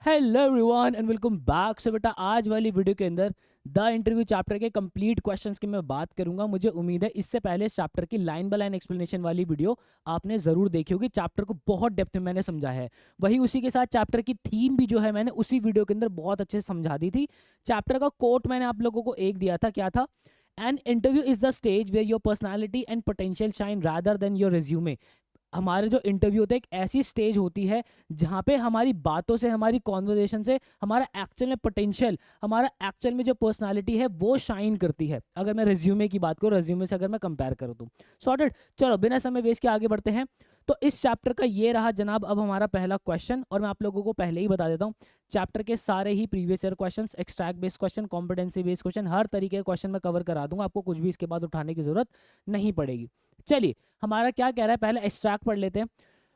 Hello everyone and welcome back. से बेटा आज वाली वीडियो के अंदर द इंटरव्यू चैप्टर के कंप्लीट क्वेश्चंस की मैं बात करूंगा। मुझे उम्मीद है इससे पहले इस चैप्टर की लाइन बाय लाइन एक्सप्लेनेशन वाली वीडियो आपने जरूर देखी होगी। चैप्टर को बहुत डेप्थ में मैंने समझाया है। वही उसी के साथ चैप्टर की थीम भी जो है मैंने उसी वीडियो के अंदर बहुत अच्छे से समझा दी थी। चैप्टर का कोट मैंने आप लोगों को एक दिया था, क्या था? An interview is the stage where your personality and potential shine rather than your resume. हमारे जो इंटरव्यू होता है एक ऐसी स्टेज होती है जहाँ पे हमारी बातों से, हमारी कॉन्वर्जेशन से हमारा एक्चुअल में पोटेंशियल, हमारा एक्चुअल में जो पर्सनालिटी है वो शाइन करती है। अगर मैं रिज्यूमे की बात करूँ, रिज्यूमे से अगर मैं कंपेयर करूँ तो सॉर्टेड। चलो बिना समय वेस्ट के आगे बढ़ते हैं। तो इस चैप्टर का ये रहा जनाब अब हमारा पहला क्वेश्चन, और मैं आप लोगों को पहले ही बता देता हूँ चैप्टर के सारे ही previous year questions, extract based question, competency based question, हर तरीके के क्वेश्चन मैं कवर करा दूंगा। आपको कुछ भी इसके बाद उठाने की जरूरत नहीं पड़ेगी। चलिए हमारा क्या कह रहा है, पहले एक्सट्रैक्ट पढ़ लेते हैं।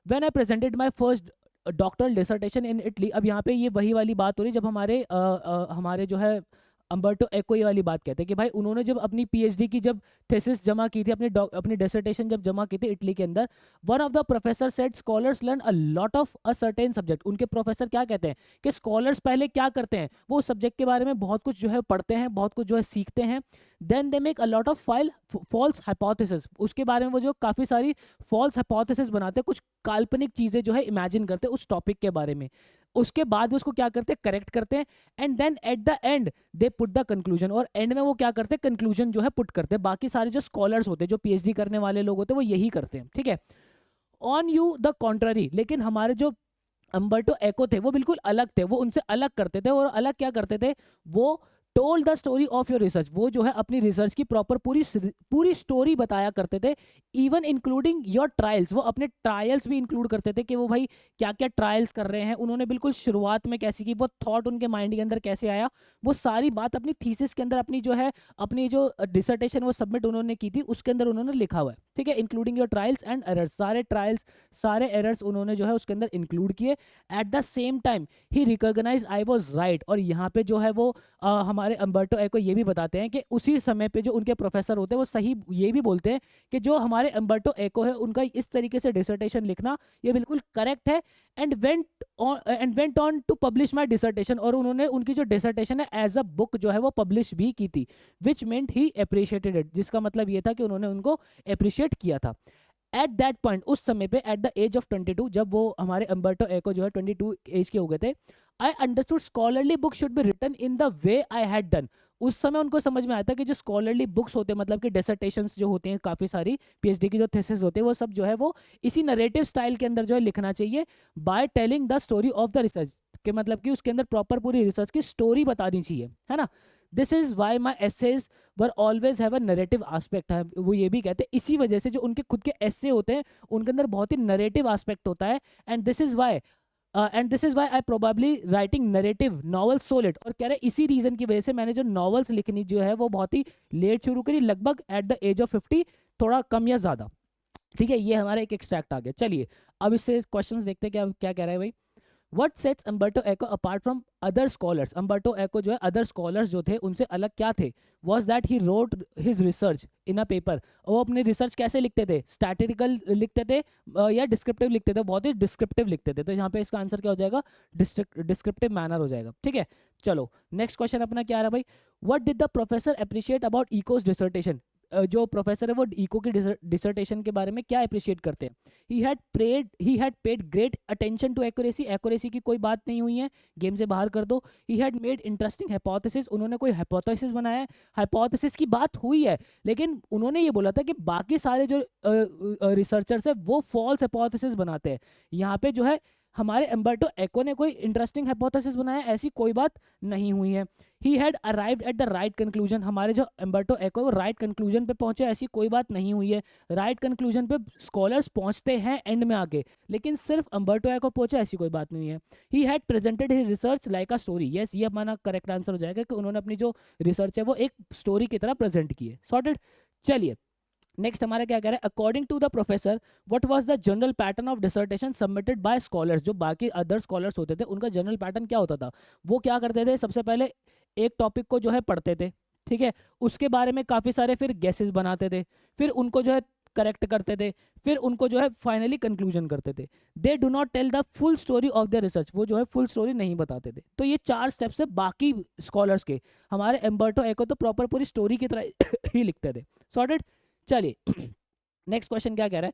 When I presented my first doctoral dissertation in Italy. अब यहाँ पे ये वही वाली बात हो रही जब हमारे जो है अम्बर्टो एको ये वाली बात कहते हैं कि भाई उन्होंने जब अपनी पीएचडी की जब थीसिस जमा की थी, अपनी डिसर्टेशन जब जमा की थी इटली के अंदर, one of the professor said scholars learn a lot of a certain subject. उनके प्रोफेसर क्या कहते हैं कि स्कॉलर्स पहले क्या करते हैं, वो सब्जेक्ट के बारे में बहुत कुछ जो है पढ़ते हैं, बहुत कुछ जो है सीखते हैं। Then they make a lot of false hypothesis. उसके बारे में वो जो काफ़ी सारी फॉल्स हाइपोथेसिस बनाते हैं, कुछ काल्पनिक चीज़ें जो है इमेजिन करते हैं उस टॉपिक के बारे में। उसके बाद वो उसको क्या करते हैं, करेक्ट करते हैं। And then at the end they put the conclusion, और एंड में वो क्या करते हैं, कंक्लूजन जो है पुट करते हैं। बाकी सारे जो स्कॉलर्स होते हैं, जो पीएचडी करने वाले लोग होते हैं, वो यही करते हैं, ठीक है। ऑन यू द कॉन्ट्ररी, लेकिन हमारे जो अम्बर्टो एको थे वो बिल्कुल अलग थे, वो उनसे अलग करते थे। और अलग क्या करते थे, वो told the story of your research. वो जो है अपनी रिसर्च की प्रॉपर पूरी स्टोरी बताया करते थे। इवन इंक्लूडिंग योर ट्रायल्स, वो अपने ट्रायल्स भी इंक्लूड करते थे कि वो भाई क्या क्या ट्रायल्स कर रहे हैं, उन्होंने बिल्कुल शुरुआत में कैसी की, वो थॉट उनके माइंड के अंदर कैसे आया, वो सारी बात अपनी थीसिस के अंदर, अपनी जो है अपनी जो डिसर्टेशन वो सबमिट उन्होंने की थी उसके अंदर उन्होंने लिखा हुआ है, ठीक है। Including your trials and errors, सारे ट्रायल्स सारे एरर्स उन्होंने जो है उसके अंदर इंक्लूड किए। एट द सेम टाइम ही रिकॉग्नाइज आई वॉज राइट। और यहाँ पे जो है वो हमारे अम्बर्टो एको ये भी बताते हैं कि उसी समय पे जो उनके प्रोफेसर होते हैं वो सही ये भी बोलते हैं कि जो हमारे अम्बर्टो एको है उनका इस तरीके से डिसर्टेशन लिखना ये बिल्कुल करेक्ट है। And went on to publish my dissertation, और उन्होंने उनकी जो डिसर्टेशन है एज अ बुक जो है वो पब्लिश भी की थी। विच मेंट ही अप्रिशिएटेड इट, जिसका मतलब ये था कि उन्होंने उनको अप्रिशिएट किया था। एट दैट पॉइंट, उस समय पे एट द एज ऑफ 22, जब वो हमारे अम्बर्टो एको जो है 22 एज के हो गए थे, I understood scholarly book should be written in the way I had done. उस समय उनको समझ में आया था कि जो स्कॉलरली बुक्स होते हैं, मतलब कि डिसर्टेशंस जो होते हैं, काफ़ी सारी पीएचडी की जो थीसिस होते हैं, वो सब जो है वो इसी नरेटिव स्टाइल के अंदर जो है लिखना चाहिए, by telling the story of the research, के मतलब कि उसके अंदर प्रॉपर पूरी रिसर्च की स्टोरी बतानी चाहिए, है ना। This is why my essays were always have a narrative aspect है। वो ये भी कहते हैं इसी वजह से जो उनके खुद के एसे होते हैं उनके अंदर बहुत ही नरेटिव आस्पेक्ट होता है। And this is why I probably writing narrative novel so late. और कह रहे इसी रीजन की वजह से मैंने जो नॉवेल्स लिखनी जो है वो बहुत ही लेट शुरू करी, लगभग एट द एज ऑफ 50, थोड़ा कम या ज्यादा, ठीक है। ये हमारा एक एक्सट्रैक्ट आ गया। चलिए अब इससे क्वेश्चंस देखते हैं क्या क्या कह रहा है भाई। What sets Umberto Eco apart from other scholars? Umberto Eco जो है अदर स्कॉलर्स जो थे उनसे अलग क्या थे? Was that he wrote his research in a paper? वो अपनी रिसर्च कैसे लिखते थे? स्टैटिस्टिकल लिखते थे या डिस्क्रिप्टिव लिखते थे? बहुत ही डिस्क्रिप्टिव लिखते थे। तो यहाँ पे इसका आंसर क्या हो जाएगा? डिस्क्रिप्टिव मैनर हो जाएगा, ठीक है। चलो नेक्स्ट क्वेश्चन अपना क्या आ रहा है भाई। What did the professor appreciate about Eco's dissertation? जो प्रोफेसर है वो इको की डिसर्टेशन के बारे में क्या अप्रिशिएट करते हैं। He had paid great attention to accuracy, accuracy की कोई बात नहीं हुई है, गेम से बाहर कर दो। He had made interesting hypothesis, उन्होंने कोई हाइपोथेसिस बनाया है, हाइपोथेसिस की बात हुई है, लेकिन उन्होंने ये बोला था कि बाकी सारे जो रिसर्चर्स है वो फॉल्स हाइपोथेसिस बनाते हैं। यहाँ पे जो है हमारे अम्बर्टो एको ने कोई इंटरेस्टिंग हाइपोथेसिस बनाया, ऐसी कोई बात नहीं हुई है। He had arrived at the right conclusion, हमारे जो अम्बर्टो एको वो राइट कंक्लूजन पे पहुंचे, ऐसी कोई बात नहीं हुई है। राइट कंक्लूजन पे स्कॉलर्स पहुंचते हैं एंड में आके, लेकिन सिर्फ अम्बर्टो एको पहुंचे ऐसी कोई बात नहीं है। He had presented his research like a story, yes ये हमारा करेक्ट आंसर हो जाएगा कि उन्होंने अपनी जो रिसर्च है वो एक स्टोरी की तरह प्रेजेंट की है। सॉर्टेड। चलिए नेक्स्ट हमारा क्या कह रहा है। According to the professor what was the general pattern of dissertation submitted by scholars. जो बाकी अदर स्कॉलर्स होते थे उनका जनरल पैटर्न क्या होता था, वो क्या करते थे, सबसे पहले एक टॉपिक को जो है पढ़ते थे, ठीक है। उसके बारे में काफ़ी सारे फिर गेसेस बनाते थे, फिर उनको जो है करेक्ट करते थे, फिर उनको जो है फाइनली कंक्लूजन करते थे। They do not tell the full story of the research, वो जो है फुल स्टोरी नहीं बताते थे। तो ये 4 स्टेप्स है बाकी स्कॉलर्स के। हमारे एम्बर्टो एको तो प्रॉपर पूरी स्टोरी की तरह ही लिखते थे। सॉर्टेड। चलिए नेक्स्ट क्वेश्चन क्या कह रहा है,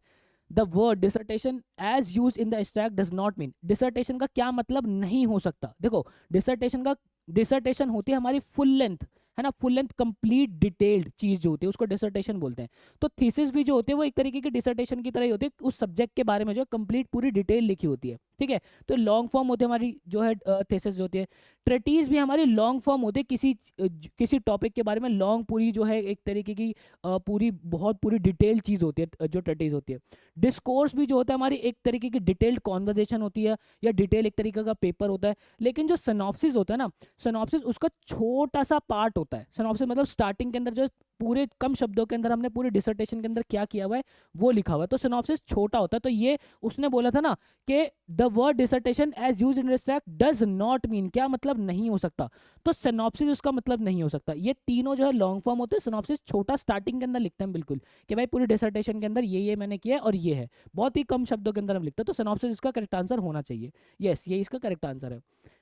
the word dissertation as use in the extract does not mean, dissertation का क्या मतलब नहीं हो सकता। देखो डिसर्टेशन होती है हमारी फुल लेंथ, है ना, फुल लेंथ कंप्लीट डिटेल्ड चीज जो होती है उसको डिसर्टेशन बोलते हैं। तो थीसिस भी जो होते हैं वो एक तरीके की डिसर्टेशन की तरह ही होती है, उस सब्जेक्ट के बारे में जो कंप्लीट पूरी डिटेल लिखी होती है, ठीक है। तो लॉन्ग फॉर्म होती है हमारी जो है थीसिस जो होती है। ट्रेटीज भी हमारी लॉन्ग फॉर्म होती है, किसी टॉपिक के बारे में लॉन्ग पूरी जो है एक तरीके की पूरी बहुत पूरी डिटेल चीज होती है जो ट्रेटीज होती है। डिस्कोर्स भी जो होता है हमारी एक तरीके की डिटेल्ड कॉन्वर्जेशन होती है या डिटेल एक तरीके का पेपर होता है। लेकिन जो सिनॉप्सिस होता है ना, सिनॉप्सिस उसका छोटा सा पार्ट होता है। सिनॉप्सिस मतलब स्टार्टिंग के अंदर जो पूरे कम शब्दों के अंदर हमने पूरे डिसर्टेशन के अंदर क्या किया हुआ है वो लिखा हुआ है, तो सिनॉप्सिस छोटा होता है। तो ये उसने बोला था ना कि the word dissertation as used in research does not mean, क्या मतलब नहीं हो सकता, तो सिनॉप्सिस उसका मतलब नहीं हो सकता। ये तीनों जो है लॉन्ग फॉर्म होते हैं, सिनॉप्सिस छोटा स्टार्टिंग के अंदर लिखते हैं बिल्कुल कि भाई पूरी डिसर्टेशन के अंदर ये मैंने किया और ये है, बहुत ही कम शब्दों के अंदर हम लिखते हैं। तो सिनॉप्सिस इसका करेक्ट आंसर होना चाहिए। यस, ये इसका करेक्ट आंसर है।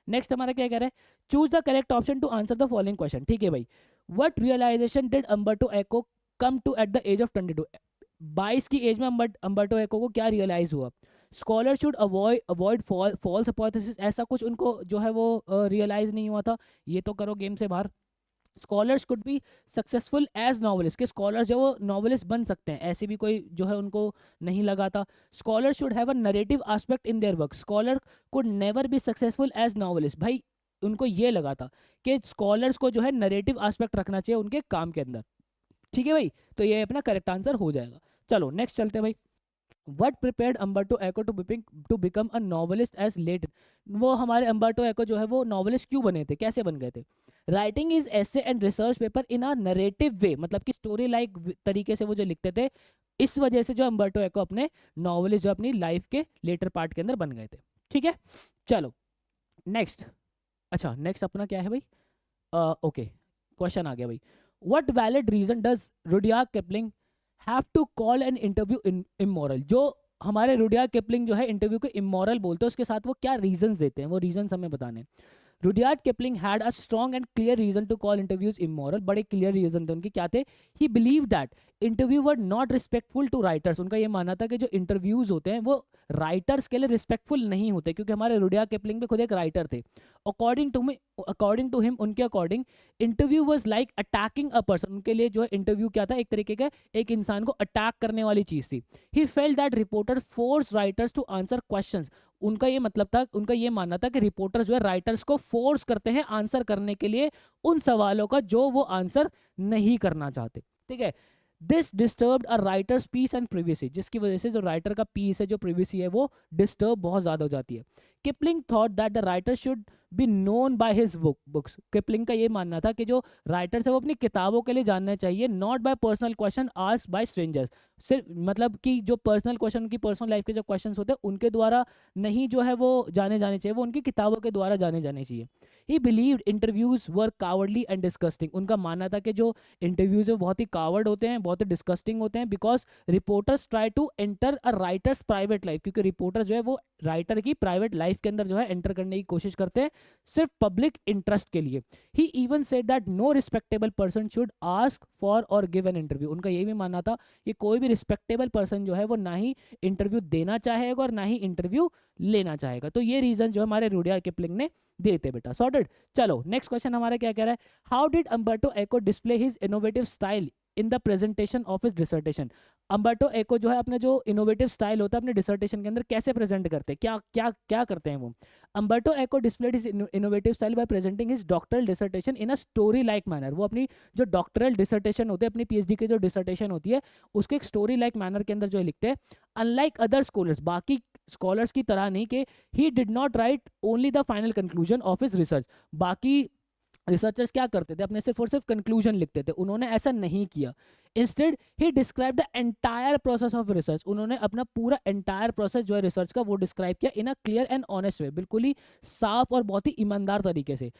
नेक्स्ट हमारा क्या कह रहा है, choose the correct option to answer the following question. ठीक है भाई, what realisation did Umberto Eco come to at the age of 22, 22 की एज में अम्बर्टो एको को क्या रियलाइज हुआ। Scholar should avoid false hypothesis, ऐसा कुछ उनको जो है वो रियलाइज नहीं हुआ था, ये तो करो गेम से बाहर। Scholars could be successful as novelist, के स्कॉलर्स जो वो नॉवलिस्ट बन सकते हैं, ऐसे भी कोई जो है उनको नहीं लगा था। Scholar should have a narrative aspect in their work, scholar could never be successful as novelist, भाई उनको ये लगा था कि स्कॉलर्स को जो है नरेटिव एस्पेक्ट रखना चाहिए उनके काम के अंदर। ठीक है भाई, तो ये अपना करेक्ट आंसर हो जाएगा। चलो नेक्स्ट चलते हैं भाई। What prepared Umberto Eco to become a novelist as late, वो हमारे अम्बर्टो एको जो है वो नॉवलिस्ट क्यों बने थे, कैसे बन गए थे। Writing is essay and research paper in a narrative way, मतलब कि स्टोरी लाइक तरीके से वो जो लिखते थे, इस वजह से जो अम्बर्टो एको अपने नॉवलिस्ट जो अपनी लाइफ के लेटर पार्ट के अंदर बन गए थे। ठीक है, चलो नेक्स्ट। अच्छा नेक्स्ट अपना क्या है भाई, ओके क्वेश्चन आ गया भाई। What valid reason does Rudyard Kipling have to call an interview immoral, जो हमारे रुडयार्ड किपलिंग जो है इंटरव्यू को इमोरल बोलते हैं, उसके साथ वो क्या रीजंस देते हैं, वो रीजंस हमें बताने। Rudyard Kipling had a strong and clear reason to call interviews immoral, बड़े क्लियर रीजन थे उनके, क्या थे। He believe that interview were not respectful to writers, उनका ये मानना था कि जो इंटरव्यूज होते हैं वो राइटर्स के लिए रिस्पेक्टफुल नहीं होते, क्योंकि हमारे रुडयार्ड किपलिंग भी खुद एक राइटर थे। अकॉर्डिंग टू हिम, उनके according interview was like attacking a person, उनके लिए जो है इंटरव्यू क्या था, एक तरीके का एक इंसान को अटैक करने वाली चीज थी। He felt that reporter force writers to answer questions, उनका ये मतलब था, उनका ये मानना था कि रिपोर्टर जो है राइटर्स को फोर्स करते हैं आंसर करने के लिए उन सवालों का जो वो आंसर नहीं करना चाहते। ठीक है, this disturbed a writer's peace and privacy, जिसकी वजह से जो राइटर का पीस है, जो प्रिवेसी है, वो डिस्टर्ब बहुत ज्यादा हो जाती है। Kipling thought that the writer should be known by his books, Kipling का ये मानना था कि जो राइटर्स है वो अपनी किताबों के लिए जानना चाहिए, not bye personal question asked by strangers, सिर्फ मतलब कि जो पर्सनल क्वेश्चन, उनकी पर्सनल लाइफ के जो क्वेश्चन होते हैं उनके द्वारा नहीं जो है वो जाने चाहिए, वो उनकी किताबों के द्वारा जाने चाहिए। ही believed interviews were cowardly and disgusting, उनका मानना था कि जो इंटरव्यूज है बहुत ही कावर्ड होते हैं, बहुत ही डिस्कस्टिंग होते हैं, because reporters try to enter a writer's private life, क्योंकि रिपोर्टर जो है वो राइटर की प्राइवेट लाइफ के अंदर जो है एंटर करने की कोशिश करते हैं सिर्फ पब्लिक इंटरेस्ट के लिए। He even said that no respectable person should ask for or give an interview, उनका ये भी मानना था कि कोई भी रिस्पेक्टेबल पर्सन जो है वो ना ही इंटरव्यू देना चाहेगा और ना ही इंटरव्यू लेना चाहेगा। तो ये रीजन जो हमारे रुडयार्ड किपलिंग ने देते बेटा, सॉर्टेड। चलो नेक्स्ट क्वेश्चन हमारा क्या कह रहा है, how did Umberto Eco display his innovative style in the presentation of his dissertation, Umberto Eco जो है अपने जो इनोवेटिव स्टाइल होता है अपने डिसर्टेशन के अंदर कैसे प्रेजेंट करते हैं, क्या क्या क्या करते हैं वो। Umberto echo displayed his innovative style bye presenting his doctoral dissertation in a story like manner, वो अपनी जो डॉक्टरल डिसर्टेशन होते हैं, अपनी पीएचडी की जो डिसर्टेशन होती है उसके एक स्टोरी लाइक मैनर के अंदर जो लिखते हैं। अनलाइक अदर स्कॉलर्स, बाकी स्कॉलर्स की तरह नहीं कि ही did not right only the final conclusion of his research, बाकी रिसर्चर्स क्या करते थे अपने सिर्फ और सिर्फ कंक्लूजन लिखते थे, उन्होंने ऐसा नहीं किया। Instead he describe the entire process of research, उन्होंने अपना पूरा एंटायर प्रोसेस जो है रिसर्च का वो डिस्क्राइब किया in a clear and honest way, बिल्कुल ही साफ और बहुत ही ईमानदार तरीके से।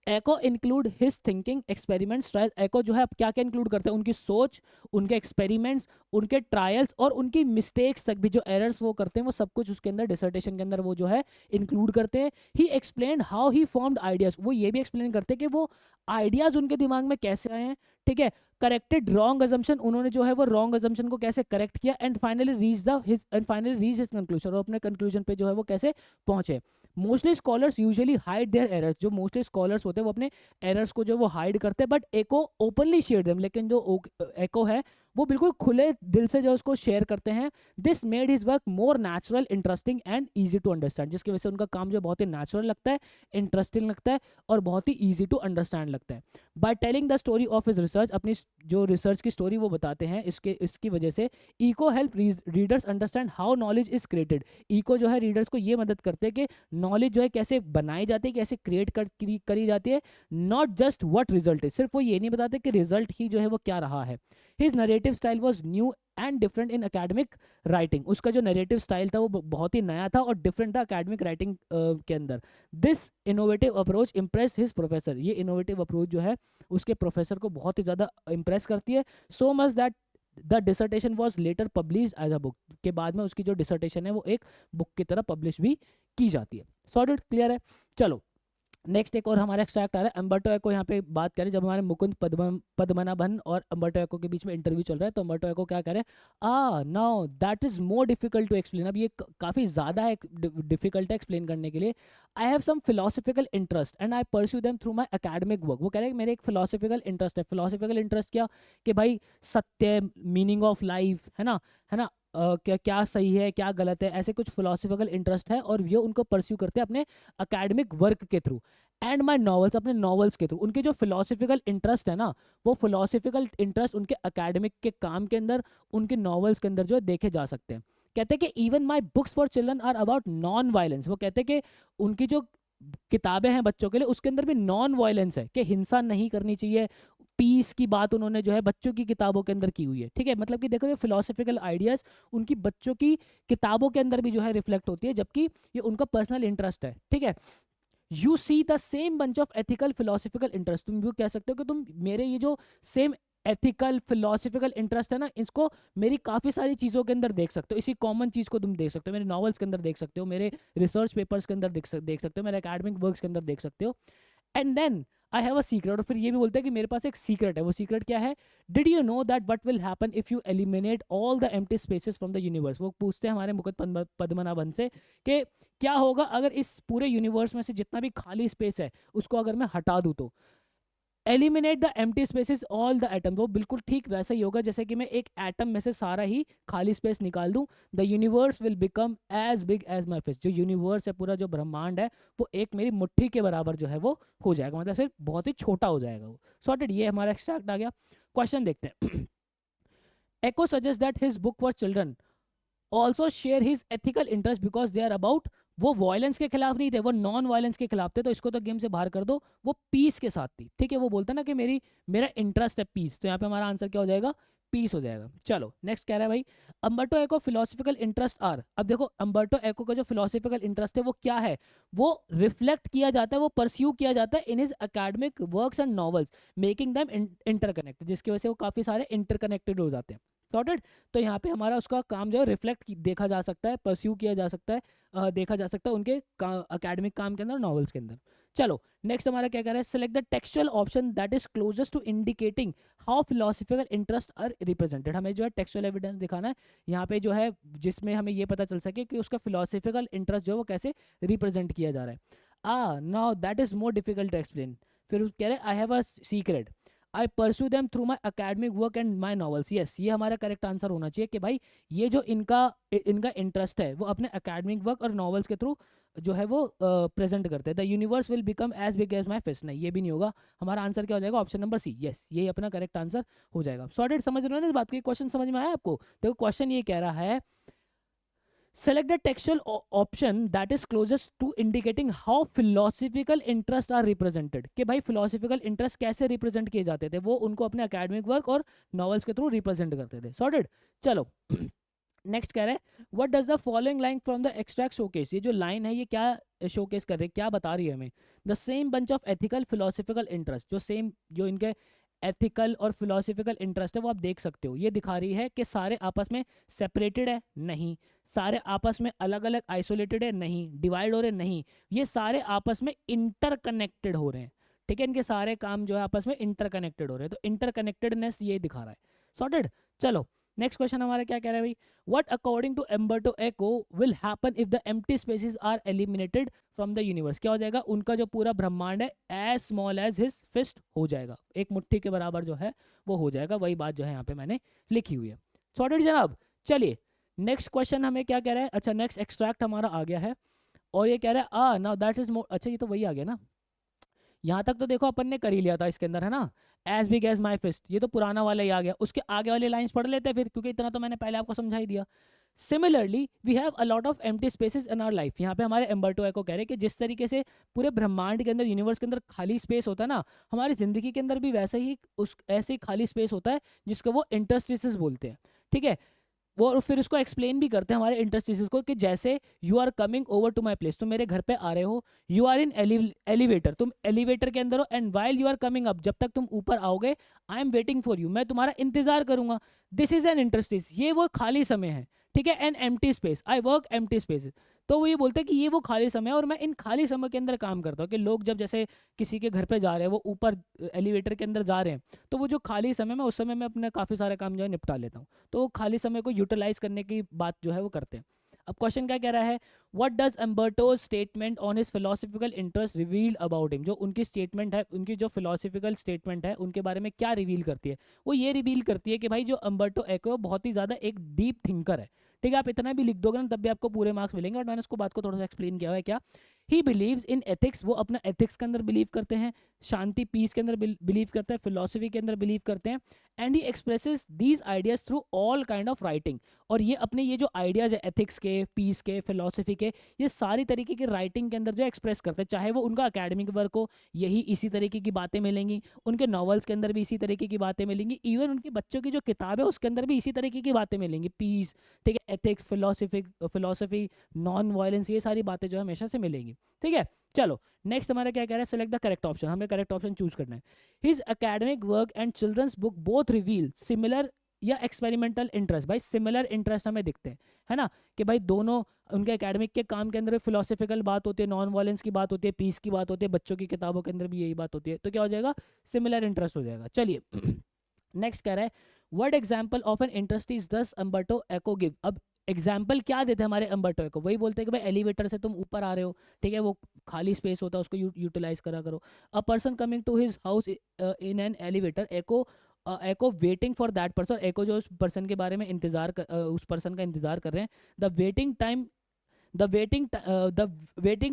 Eco include his thinking experiments trial. Eco जो है क्या क्या इंक्लूड करते हैं, उनकी सोच, उनके एक्सपेरिमेंट्स, उनके ट्रायल्स और उनकी मिस्टेक्स तक भी, जो एरर्स वो करते हैं वो सब कुछ उसके अंदर डिसर्टेशन के अंदर वो जो है इंक्लूड करते हैं। He explain how he formed ideas, वो ये भी एक्सप्लेन करते हैं कि वो आइडियाज उनके दिमाग में कैसे आए हैं, ठीक है। करेक्टेड रॉन्ग अजम्पशन, उन्होंने जो है वो रॉन्ग अजम्पशन को कैसे करेक्ट किया, and finally reach his conclusion, और अपने कंक्लूजन पे जो है वो कैसे पहुंचे। Mostly scholars usually hide their errors, जो मोस्टली स्कॉलर्स होते हैं वो अपने एरर्स को जो वो हाइड करते हैं, but echo openly share them, लेकिन जो एको है वो बिल्कुल खुले दिल से जो उसको शेयर करते हैं। This made his work more natural, interesting and easy to understand, जिसकी वजह से उनका काम जो बहुत ही नेचुरल लगता है, इंटरेस्टिंग लगता है और बहुत ही ईजी टू अंडरस्टैंड लगता है। By telling the story of his research, अपनी जो रिसर्च की स्टोरी वो बताते हैं, इसकी वजह से Eco help readers understand how knowledge is created. Eco जो है रीडर्स को ये मदद करते हैं कि नॉलेज जो है कैसे बनाई जाती है, कैसे क्रिएट करी जाती है, नॉट जस्ट व्हाट रिजल्ट है, सिर्फ वो ये नहीं बताते कि रिजल्ट ही जो है वो क्या रहा है। His narrative style was new and different in academic writing, उसका जो नरेटिव स्टाइल था वो बहुत ही नया था और डिफरेंट था अकेडमिक राइटिंग के अंदर। This innovative approach impress his professor, ये इनोवेटिव अप्रोच जो है उसके प्रोफेसर को बहुत ही ज़्यादा इम्प्रेस करती है। So much that the dissertation was later publish as a book, के बाद में उसकी जो डिसर्टेशन है वो एक बुक की तरह पब्लिश भी की जाती है। सॉर्टेड, क्लियर है। चलो नेक्स्ट एक और हमारा एक्सट्रैक्ट आ रहा है। अम्बर्टो एको यहाँ पे बात करें, जब हमारे मुकुंद पद्मनाभन और अम्बर्टो एको के बीच में इंटरव्यू चल रहा है, तो अम्बर्टो एको क्या करें, now that is more difficult to explain, अब ये काफ़ी ज़्यादा है, डिफिकल्ट है एक्सप्लेन करने के लिए। I have some philosophical interest and I pursue them through my academic work, वो कह रहे हैं मेरे एक फिलोसफिकल इंटरेस्ट है। फिलोसफिकल इंटरेस्ट क्या, कि भाई सत्य, मीनिंग ऑफ लाइफ, है ना क्या क्या सही है क्या गलत है, ऐसे कुछ फिलोसफिकल इंटरेस्ट है और ये उनको परस्यू करते हैं अपने अकेडमिक वर्क के थ्रू। एंड माई नॉवेल्स, अपने नॉवेल्स के थ्रू, उनके जो फिलोसफिकल इंटरेस्ट है ना, वो फिलोसफिकल इंटरेस्ट उनके अकेडमिक के काम के अंदर, उनके नॉवेल्स के अंदर जो है देखे जा सकते हैं। कहते हैं कि even my books for children are about non violence, वो कहते हैं कि उनकी जो किताबें हैं बच्चों के लिए उसके अंदर भी नॉन वायलेंस है, कि हिंसा नहीं करनी चाहिए, पीस की बात उन्होंने जो है बच्चों की किताबों के अंदर की हुई है, ठीक है। मतलब कि देखो ये फिलोसफिकल आइडियाज उनकी बच्चों की किताबों के अंदर भी जो है रिफ्लेक्ट होती है, जबकि ये उनका पर्सनल इंटरेस्ट है, ठीक है। You see the same bunch of ethical philosophical interest, तुम भी कह सकते हो कि तुम मेरे ये जो सेम एथिकल फिलोसफिकल इंटरेस्ट है ना, इसको मेरी काफ़ी सारी चीज़ों के अंदर देख सकते हो, इसी कॉमन चीज़ को तुम देख सकते हो, मेरे नॉवेल्स के अंदर देख सकते हो, मेरे रिसर्च पेपर्स के अंदर देख सकते हो, मेरे एकेडमिक वर्क्स के अंदर देख सकते हो। And then I have a secret, और फिर ये भी बोलते हैं कि मेरे पास एक सीक्रेट है। वो सीक्रेट क्या है, did you know that what will happen if you eliminate all the empty spaces from the universe. वो पूछते हैं हमारे मुकुंद पद्मनाभन से कि क्या होगा अगर इस पूरे यूनिवर्स में से जितना भी खाली स्पेस है उसको अगर मैं हटा दूँ तो। Eliminate the empty spaces all the atom, वो बिल्कुल ठीक वैसा ही होगा जैसे कि मैं एक एटम में से सारा ही खाली स्पेस निकाल दूं। The universe will become as big as my face, जो यूनिवर्स है पूरा जो ब्रह्मांड है वो एक मेरी मुट्ठी के बराबर जो है वो हो जाएगा, मतलब सिर्फ बहुत ही छोटा हो जाएगा वो। सॉर्टेड, ये हमारा एक्सट्रैक्ट आ गया। क्वेश्चन देखते हैं। Eco suggest that his book for children also share his ethical interest because they are about, वो वायलेंस के खिलाफ नहीं थे, वो नॉन वायलेंस के खिलाफ थे, तो इसको तो गेम से बाहर कर दो, वो पीस के साथ थी, ठीक है। वो बोलता ना कि मेरा इंटरेस्ट है पीस, तो यहाँ पे हमारा आंसर क्या हो जाएगा, पीस हो जाएगा। चलो नेक्स्ट कह रहा है भाई, Umberto Eco philosophical interest are, अब देखो अम्बर्टो एको का जो फिलोसफिकल इंटरेस्ट है वो क्या है, वो रिफ्लेक्ट किया जाता है, वो परस्यू किया जाता है in his academic works and novels, making them interconnected, जिसकी वजह से वो काफ़ी सारे इंटरकनेक्टेड हो जाते हैं। सॉर्टेड, तो यहाँ पे हमारा उसका काम जो है रिफ्लेक्ट देखा जा सकता है, परस्यू किया जा सकता है, देखा जा सकता है उनके अकेडमिक काम के अंदर, नॉवेल्स के अंदर। चलो नेक्स्ट हमारा क्या कह रहा है, select the textual option that is closest to indicating how philosophical interest are represented. हमें जो है टेक्सचुअल एविडेंस दिखाना है यहाँ पे जो है, जिसमें हमें ये पता चल सके कि उसका फिलोसफिकल इंटरेस्ट जो है वो कैसे रिप्रेजेंट किया जा रहा है। Now that is more difficult to explain. फिर कह रहे हैं I have a secret, I pursue them through my academic work and my novels. Yes, ये हमारा करेक्ट आंसर होना चाहिए कि भाई ये जो इनका इंटरेस्ट है वो अपने अकेडमिक वर्क और नॉवेल्स के थ्रू जो है वो प्रेजेंट करते हैं। The universe will become as big as my face, नहीं ये भी नहीं होगा, हमारा आंसर क्या हो जाएगा, ऑप्शन नंबर सी। यस, यही अपना करेक्ट आंसर हो जाएगा। सॉर्टेड, समझ रहे हो ना इस बात को, क्वेश्चन समझ में आया आपको। देखो क्वेश्चन ये कह रहा है, select the textual option that is closest to indicating how philosophical interests are represented, कि भाई philosophical interest कैसे represent किए जाते थे, वो उनको अपने academic work और novels के थ्रू represent करते थे। Sorted, चलो नेक्स्ट कह रहा है what does the following line from the extract showcase, ये जो लाइन है ये क्या शोकेस कर रही है, क्या बता रही है हमें? The same bunch of ethical philosophical interest, जो सेम जो इनके एथिकल और फिलोसफिकल इंटरेस्ट है वो आप देख सकते हो, ये दिखा रही है कि सारे आपस में सेपरेटेड है नहीं, सारे आपस में अलग अलग आइसोलेटेड है नहीं, डिवाइड हो रहे नहीं, ये सारे आपस में इंटरकनेक्टेड हो रहे हैं। ठीक है, इनके सारे काम जो है आपस में इंटरकनेक्टेड हो रहे हैं, तो इंटरकनेक्टेडनेस ये दिखा रहा है। सॉर्टेड। चलो नेक्स्ट क्वेश्चन हमारा क्या कह रहा है भाई, what according to Umberto Eco will happen if the empty spaces are eliminated from the universe, क्या हो जाएगा, उनका जो पूरा ब्रह्मांड है as small as his fist हो जाएगा, एक मुट्ठी के बराबर जो है वो हो जाएगा, वही बात जो है यहाँ पे मैंने लिखी हुई है। सॉर्टेड जनाब। चलिए नेक्स्ट क्वेश्चन हमें क्या कह रहा है, अच्छा नेक्स्ट एक्सट्रैक्ट हमारा आ गया है और ये कह रहा है नाउ दैट इज मोर, अच्छा ये तो वही आ गया ना, यहाँ तक तो देखो अपन ने कर ही लिया था इसके अंदर, है ना, as big as my fist, ये तो पुराना वाला ही आ गया, उसके आगे वाले लाइंस पढ़ लेते हैं फिर, क्योंकि इतना तो मैंने पहले आपको समझा ही दिया। Similarly we have a lot of empty spaces in our life, यहाँ पे हमारे एम्बर्टो एको कह रहे हैं कि जिस तरीके से पूरे ब्रह्मांड के अंदर यूनिवर्स के अंदर खाली स्पेस होता है ना, हमारी जिंदगी के अंदर भी वैसे ही उस ऐसे ही खाली स्पेस होता है जिसको वो इंटरस्टिसेस बोलते हैं। ठीक है, वो और फिर उसको एक्सप्लेन भी करते हैं हमारे इंटरस्टिसेस को कि जैसे you are coming over to my place, तुम मेरे घर पे आ रहे हो, यू आर इन एलिवेटर, तुम एलिवेटर के अंदर हो, and while you are coming up, जब तक तुम ऊपर आओगे, I am waiting for you, मैं तुम्हारा इंतजार करूंगा, दिस इज एन इंटरस्टिस, ये वो खाली समय है। ठीक है, an empty space, I work empty space, तो वो ये बोलते हैं कि ये वो खाली समय है और मैं इन खाली समय के अंदर काम करता हूँ, कि लोग जब जैसे किसी के घर पे जा रहे हैं, वो ऊपर एलिवेटर के अंदर जा रहे हैं, तो वो जो खाली समय में उस समय में अपने काफ़ी सारे काम जो है निपटा लेता हूँ, तो वो खाली समय को यूटिलाइज करने की बात जो है वो करते हैं। अब क्वेश्चन क्या कह रहा है, what does Umberto's statement on his philosophical interest reveal about him, जो उनकी स्टेटमेंट है, उनकी जो फिलोसफिकल स्टेटमेंट है उनके बारे में क्या रिवील करती है, वो ये रिवील करती है कि भाई जो एम्बर्टो एको बहुत ही ज़्यादा एक डीप थिंकर है। ठीक है, आप इतना भी लिख दोगे ना तब भी आपको पूरे मार्क्स मिलेंगे, और मैंने उसको बात को थोड़ा सा एक्सप्लेन किया हुआ है क्या, ही बिलीव्स इन एथिक्स, वो अपना एथिक्स के अंदर बिलीव करते हैं, शांति पीस के अंदर बिलीव करते हैं, फिलोसफी के अंदर बिलीव करते हैं, and he expresses these ideas through all kind of writing, और ये अपने ये जो आइडियाज है एथिक्स के, पीस के, फिलोसफी के, ये सारी तरीके की राइटिंग के अंदर जो एक्सप्रेस करते हैं, चाहे वो उनका अकेडमिक वर्क हो, यही इसी तरीके की बातें मिलेंगी, उनके नॉवेल्स के अंदर भी इसी तरीके की बातें मिलेंगी, इवन उनकी बच्चों की जो किताब है उसके अंदर भी इसी तरीके की बातें मिलेंगी, पीस, ठीक है, एथिक्स, फिलोसफी, नॉन वायलेंस, ये सारी बातें जो है हमेशा से मिलेंगी। ठीक है, चलो नेक्स्ट हमारा क्या कह रहा है, सेलेक्ट द करेक्ट ऑप्शन, हमें करेक्ट ऑप्शन चूज करना है। His academic work and children's book both reveal similar या एक्सपेरिमेंटल इंटरेस्ट, भाई सिमिलर इंटरेस्ट हमें दिखते हैं, है ना, कि भाई दोनों उनके एकेडमिक के काम के अंदर फिलोसफिकल बात होती है, नॉन वायलेंस की बात होती है, पीस की बात होती है, बच्चों की किताबों के अंदर भी यही बात होती है, तो क्या हो जाएगा, सिमिलर इंटरेस्ट हो जाएगा। चलिए नेक्स्ट कह रहा है what example of an interest is दस एम्बर्टो एको गिव, अब एग्जाम्पल क्या देते हैं हमारे एम्बर्टो एको, वही बोलते हैं कि भाई एलिवेटर से तुम ऊपर आ रहे हो, ठीक है, वो खाली स्पेस होता है उसको यूटिलाइज करा करो, a person coming to his house in an elevator, Eco waiting for that person, Eco जो उस पर्सन के बारे में उस पर्सन का इंतजार कर रहे हैं, the waiting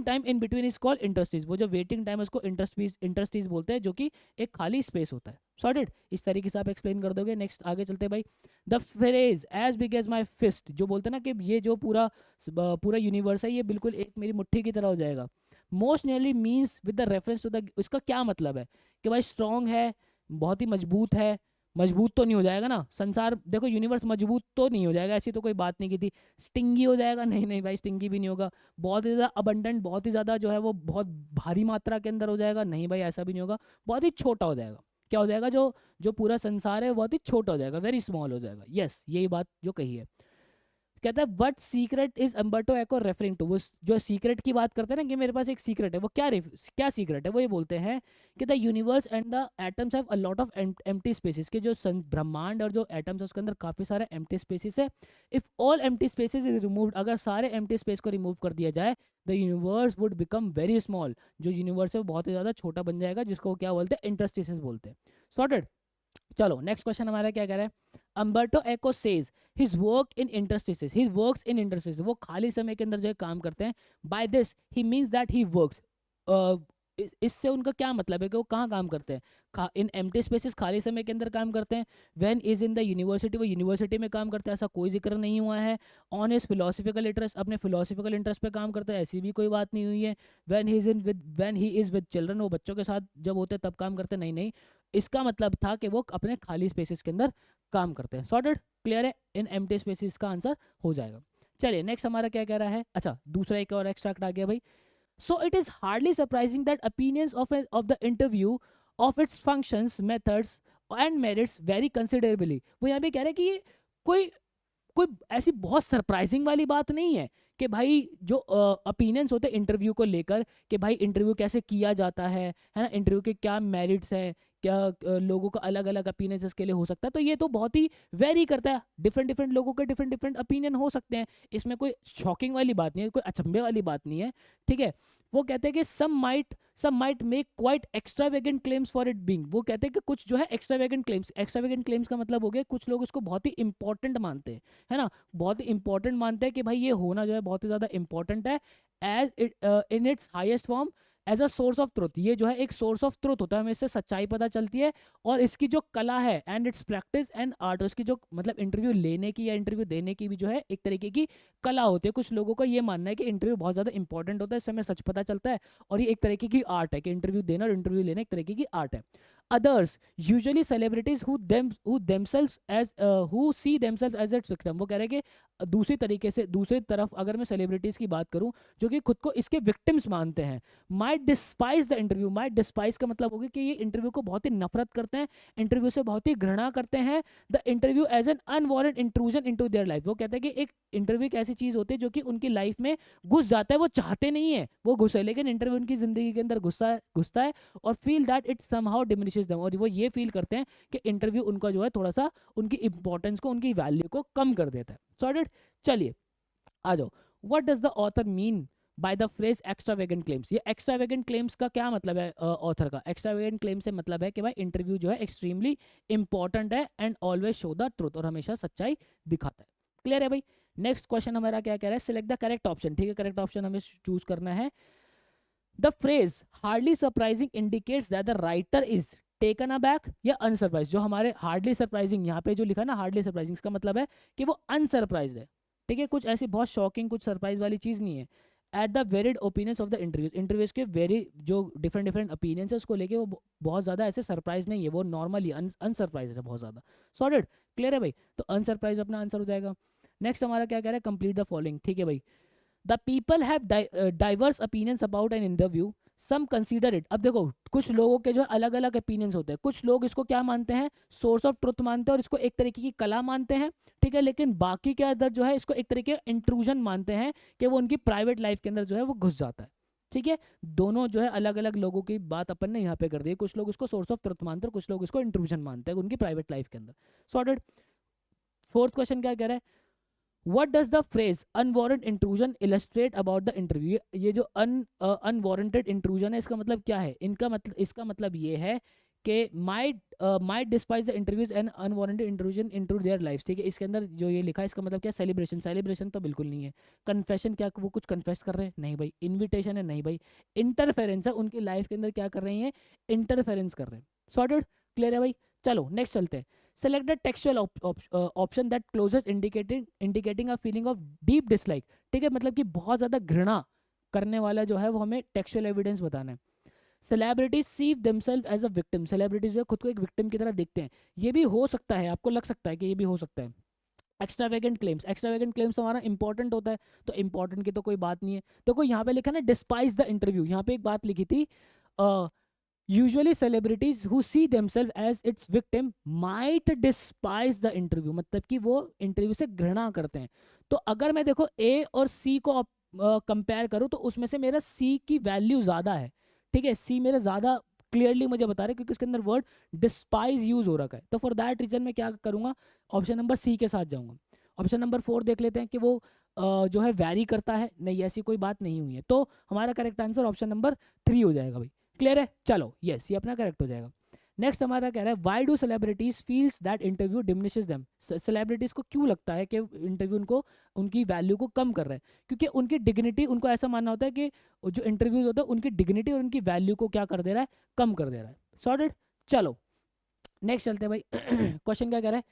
time in between is called interstice, वो जो वेटिंग टाइम है उसको इंटरस्टिस बोलते हैं, जो कि एक खाली स्पेस होता है। सॉर्टेड, इस तरीके से आप एक्सप्लेन कर दोगे। नेक्स्ट आगे चलते हैं भाई, the phrase as big as my fist, जो बोलते हैं ना कि ये जो पूरा यूनिवर्स है ये बिल्कुल एक मेरी मुट्ठी की तरह हो जाएगा, most nearly means with the reference to the, इसका क्या मतलब है कि भाई स्ट्रॉन्ग है, बहुत ही मजबूत है, मजबूत तो नहीं हो जाएगा ना संसार, देखो यूनिवर्स मजबूत तो नहीं हो जाएगा, ऐसी तो कोई बात नहीं की थी, स्टिंगी हो जाएगा, नहीं नहीं भाई स्टिंगी भी नहीं होगा, बहुत ही ज़्यादा अबंडेंट, बहुत ही ज़्यादा जो है वो बहुत भारी मात्रा के अंदर हो जाएगा, नहीं भाई ऐसा भी नहीं होगा, बहुत ही छोटा हो जाएगा, क्या हो जाएगा, जो जो पूरा संसार है बहुत ही छोटा हो जाएगा, वेरी स्मॉल हो जाएगा। यस, यही बात जो कही है। कहता है what secret is Umberto Eco referring to, वो जो सीक्रेट की बात करते हैं ना कि मेरे पास एक सीक्रेट है, वो क्या सीक्रेट है, वो ये बोलते हैं कि the universe and the atoms have a lot of empty spaces, के जो ब्रह्मांड और जो एटम्स है उसके अंदर काफ़ी सारे एम्प्टी स्पेसेस है, if all empty spaces is removed, अगर सारे एम्प्टी स्पेस को रिमूव कर दिया जाए, the universe would become very small, जो यूनिवर्स है वो बहुत ही ज़्यादा छोटा बन जाएगा, जिसको क्या बोलते हैं, इंटरस्टिसेस बोलते हैं। सॉर्टेड। चलो नेक्स्ट क्वेश्चन हमारा क्या कह रहा है, Umberto Eco says his work in interstices, his works in interstices, वो खाली समय के अंदर जो है काम करते हैं, by this he means that he works, इससे उनका क्या मतलब है कि वो कहाँ काम करते हैं, इन एम्प्टी स्पेसेस, खाली समय के अंदर काम करते हैं, when is in the university, वो यूनिवर्सिटी में काम करते हैं, ऐसा कोई जिक्र नहीं हुआ है, ऑन हिज फिलोसफिकल इंटरेस्ट, अपने फिलोसफिकल इंटरेस्ट पे काम करते हैं, ऐसी भी कोई बात नहीं हुई है, when he is with children, वो बच्चों के साथ जब होते हैं तब काम करते हैं, नहीं नहीं, इसका मतलब था कि वो अपने खाली स्पेसेस के अंदर काम करते हैं। सॉर्टेड, क्लियर है, इन एम्प्टी स्पेसेस का आंसर हो जाएगा। चलिए नेक्स्ट हमारा क्या कह रहा है, अच्छा दूसरा एक और एक्स्ट्रैक्ट आ गया भाई। So it is hardly surprising that opinions of the interview of its functions methods and merits very considerably. वो यहाँ पे कह रहे हैं कि ये कोई कोई ऐसी बहुत सरप्राइजिंग वाली बात नहीं है कि भाई जो ओपिनियंस होते हैं इंटरव्यू को लेकर कि भाई इंटरव्यू कैसे किया जाता है ना, इंटरव्यू के क्या मेरिट्स हैं, क्या लोगों का अलग अलग ओपिनियंस इसके लिए हो सकता है। तो ये तो बहुत ही वेरी करता है, डिफरेंट डिफरेंट लोगों के डिफरेंट डिफरेंट ओपिनियन हो सकते हैं, इसमें कोई शॉकिंग वाली बात नहीं है, कोई अचंभे वाली बात नहीं है, ठीक है। वो कहते हैं कि some might make quite extravagant claims for it being, वो कहते हैं कि कुछ जो है extravagant claims का मतलब हो गया कुछ लोग इसको बहुत ही इंपॉर्टेंट मानते हैं, है ना, बहुत ही इंपॉर्टेंट मानते हैं कि भाई ये होना जो है बहुत ही ज़्यादा इंपॉर्टेंट है, as it in its highest form as a source of truth. ये जो है एक सोर्स ऑफ ट्रुथ होता है, हमें इससे सच्चाई पता चलती है, और इसकी जो कला है and it's practice and art, उसकी जो मतलब इंटरव्यू लेने की या इंटरव्यू देने की भी जो है एक तरीके की कला होती है। कुछ लोगों का ये मानना है कि इंटरव्यू बहुत ज़्यादा इंपॉर्टेंट होता है, इससे हमें सच पता चलता है, और ये एक तरीके की आर्ट है कि इंटरव्यू देना और इंटरव्यू लेना एक तरीके की आर्ट है। Others usually celebrities who see themselves as its victim, वो कह रहे हैं कि दूसरी तरीके से दूसरी तरफ अगर मैं सेलिब्रिटीज की बात करूं जो कि खुद को इसके विक्टिम्स मानते हैं, might despise the interview, might despise का मतलब होगा कि ये इंटरव्यू को बहुत ही नफरत करते हैं, इंटरव्यू से बहुत ही घृणा करते हैं, the interview as an unwanted intrusion into their life. वो कहते हैं कि एक इंटरव्यू एक ऐसी चीज होती है जो कि उनकी लाइफ में घुस जाता है, वो चाहते नहीं है वो घुसे, लेकिन इंटरव्यू उनकी जिंदगी के अंदर घुसता है और feel that it somehow diminishes them, और वो ये फील करते हैं कि इंटरव्यू उनका जो है थोड़ा सा उनकी इंपॉर्टेंस को, उनकी वैल्यू को कम कर देता है। सॉर्टेड, चलिए आ जाओ, what does the author mean by the phrase extravagant claims. ये एक्स्ट्रावेगेंट क्लेम्स का क्या मतलब है ऑथर का? एक्स्ट्रावेगेंट क्लेम से मतलब है कि भाई इंटरव्यू जो है एक्सट्रीमली इंपॉर्टेंट है and always show the truth, और हमेशा सच्चाई दिखाता है। क्लियर है भाई? नेक्स्ट क्वेश्चन हमारा क्या कह रहा है, सिलेक्ट द करेक्ट ऑप्शन। ठीक है, करेक्ट ऑप्शन हमें चूज करना है। The phrase hardly surprising indicates that the writer is taken aback या अनसरप्राइज। जो हमारे हार्डली सरप्राइजिंग यहाँ पे जो लिखा है ना, हार्डली सरप्राइजिंग, इसका मतलब है कि वो अनसरप्राइज है, ठीक है, कुछ ऐसी बहुत शॉकिंग कुछ सरप्राइज वाली चीज़ नहीं है। At the varied opinions of the interviews, interviews के वेरी जो डिफरेंट डिफरेंट ओपिनियंस है उसको लेके वो बहुत ज़्यादा ऐसे सरप्राइज नहीं है, वो नॉर्मली अनसरप्राइज है बहुत ज़्यादा। सॉर्टेड, क्लियर है भाई? तो अनसरप्राइज अपना आंसर हो जाएगा। नेक्स्ट हमारा क्या कह रहा है, कंप्लीट द फॉलोइंग। ठीक है भाई, the people have diverse opinions about an interview, some consider it. अब देखो कुछ लोगों के जो अलग अलग ओपिनियंस होते हैं, कुछ लोग इसको क्या मानते हैं, सोर्स ऑफ ट्रुथ मानते हैं और इसको एक तरीके की कला मानते हैं, ठीक है, लेकिन बाकी के अंदर जो है इसको एक तरीके का इंट्रूजन मानते हैं कि वो उनकी प्राइवेट लाइफ के अंदर जो है वो घुस जाता है। ठीक है, दोनों जो है अलग अलग लोगों की बात अपन ने यहाँ पे कर दी है, कुछ लोग इसको सोर्स ऑफ ट्रुथ मानते हैं, कुछ लोग इसको इंट्रूजन मानते हैं उनकी प्राइवेट लाइफ के अंदर। सॉर्टेड। फोर्थ क्वेश्चन क्या कह रहा है, What does the phrase unwarranted intrusion illustrate about the interview? ये जो unwarranted intrusion है इसका मतलब क्या है? इसका मतलब ये है कि might despise the interviews and unwarranted intrusion into their lives। ठीक है, इसके अंदर जो ये लिखा है इसका मतलब क्या? सेलिब्रेशन तो बिल्कुल नहीं है। कन्फेशन, क्या वो कुछ कन्फेस कर रहे हैं? नहीं भाई। इन्विटेशन है? नहीं भाई। इंटरफेरेंस है, उनकी लाइफ के अंदर क्या कर रही है? इंटरफेरेंस कर रहे हैं। सॉर्टेड, क्लियर है भाई? चलो नेक्स्ट चलते हैं। Select the textual option that closest indicating a feeling of deep dislike। ठीक है, मतलब कि बहुत ज़्यादा घृणा करने वाला जो है वो हमें टेक्सुअल एविडेंस बताना है। Celebrities see themselves as a victim, celebrities जो है खुद को एक विक्टिम की तरह देखते हैं। ये भी हो सकता है, आपको लग सकता है कि ये भी हो सकता है। एक्स्ट्रावेगेंट क्लेम्स हमारा इंपॉर्टेंट होता है, तो इंपॉर्टेंट की तो कोई बात नहीं है। देखो यहाँ पे लिखा ना डिस्पाइज द इंटरव्यू, यहाँ पे एक बात लिखी थी, usually celebrities who see themselves as its victim might despise the interview, मतलब कि वो इंटरव्यू से घृणा करते हैं। तो अगर मैं देखो ए और सी को कंपेयर करूँ तो उसमें से मेरा सी की वैल्यू ज़्यादा है। ठीक है, सी मेरा ज़्यादा क्लियरली मुझे बता रहे क्योंकि उसके अंदर वर्ड डिस्पाइज यूज हो रखा है। तो फॉर दैट रीजन मैं क्या करूँगा, ऑप्शन नंबर सी के साथ जाऊँगा। ऑप्शन नंबर 4 देख लेते हैं कि वो जो है वैरी करता है, नहीं ऐसी कोई बात नहीं हुई है। तो हमारा करेक्ट आंसर ऑप्शन नंबर 3 हो जाएगा भाई। क्लियर है? चलो यस, ये अपना करेक्ट हो जाएगा। नेक्स्ट हमारा कह रहा है why do celebrities feels that interview diminishes them. Celebrities को क्यों लगता है कि इंटरव्यू उनको उनकी वैल्यू को कम कर रहा है? क्योंकि उनकी डिग्निटी, उनको ऐसा मानना होता है कि जो इंटरव्यूज होता है उनकी डिग्निटी और उनकी वैल्यू को क्या कर दे रहा है, कम कर दे रहा है। सॉर्टेड। चलो नेक्स्ट चलते हैं भाई। क्वेश्चन क्या कह रहा है,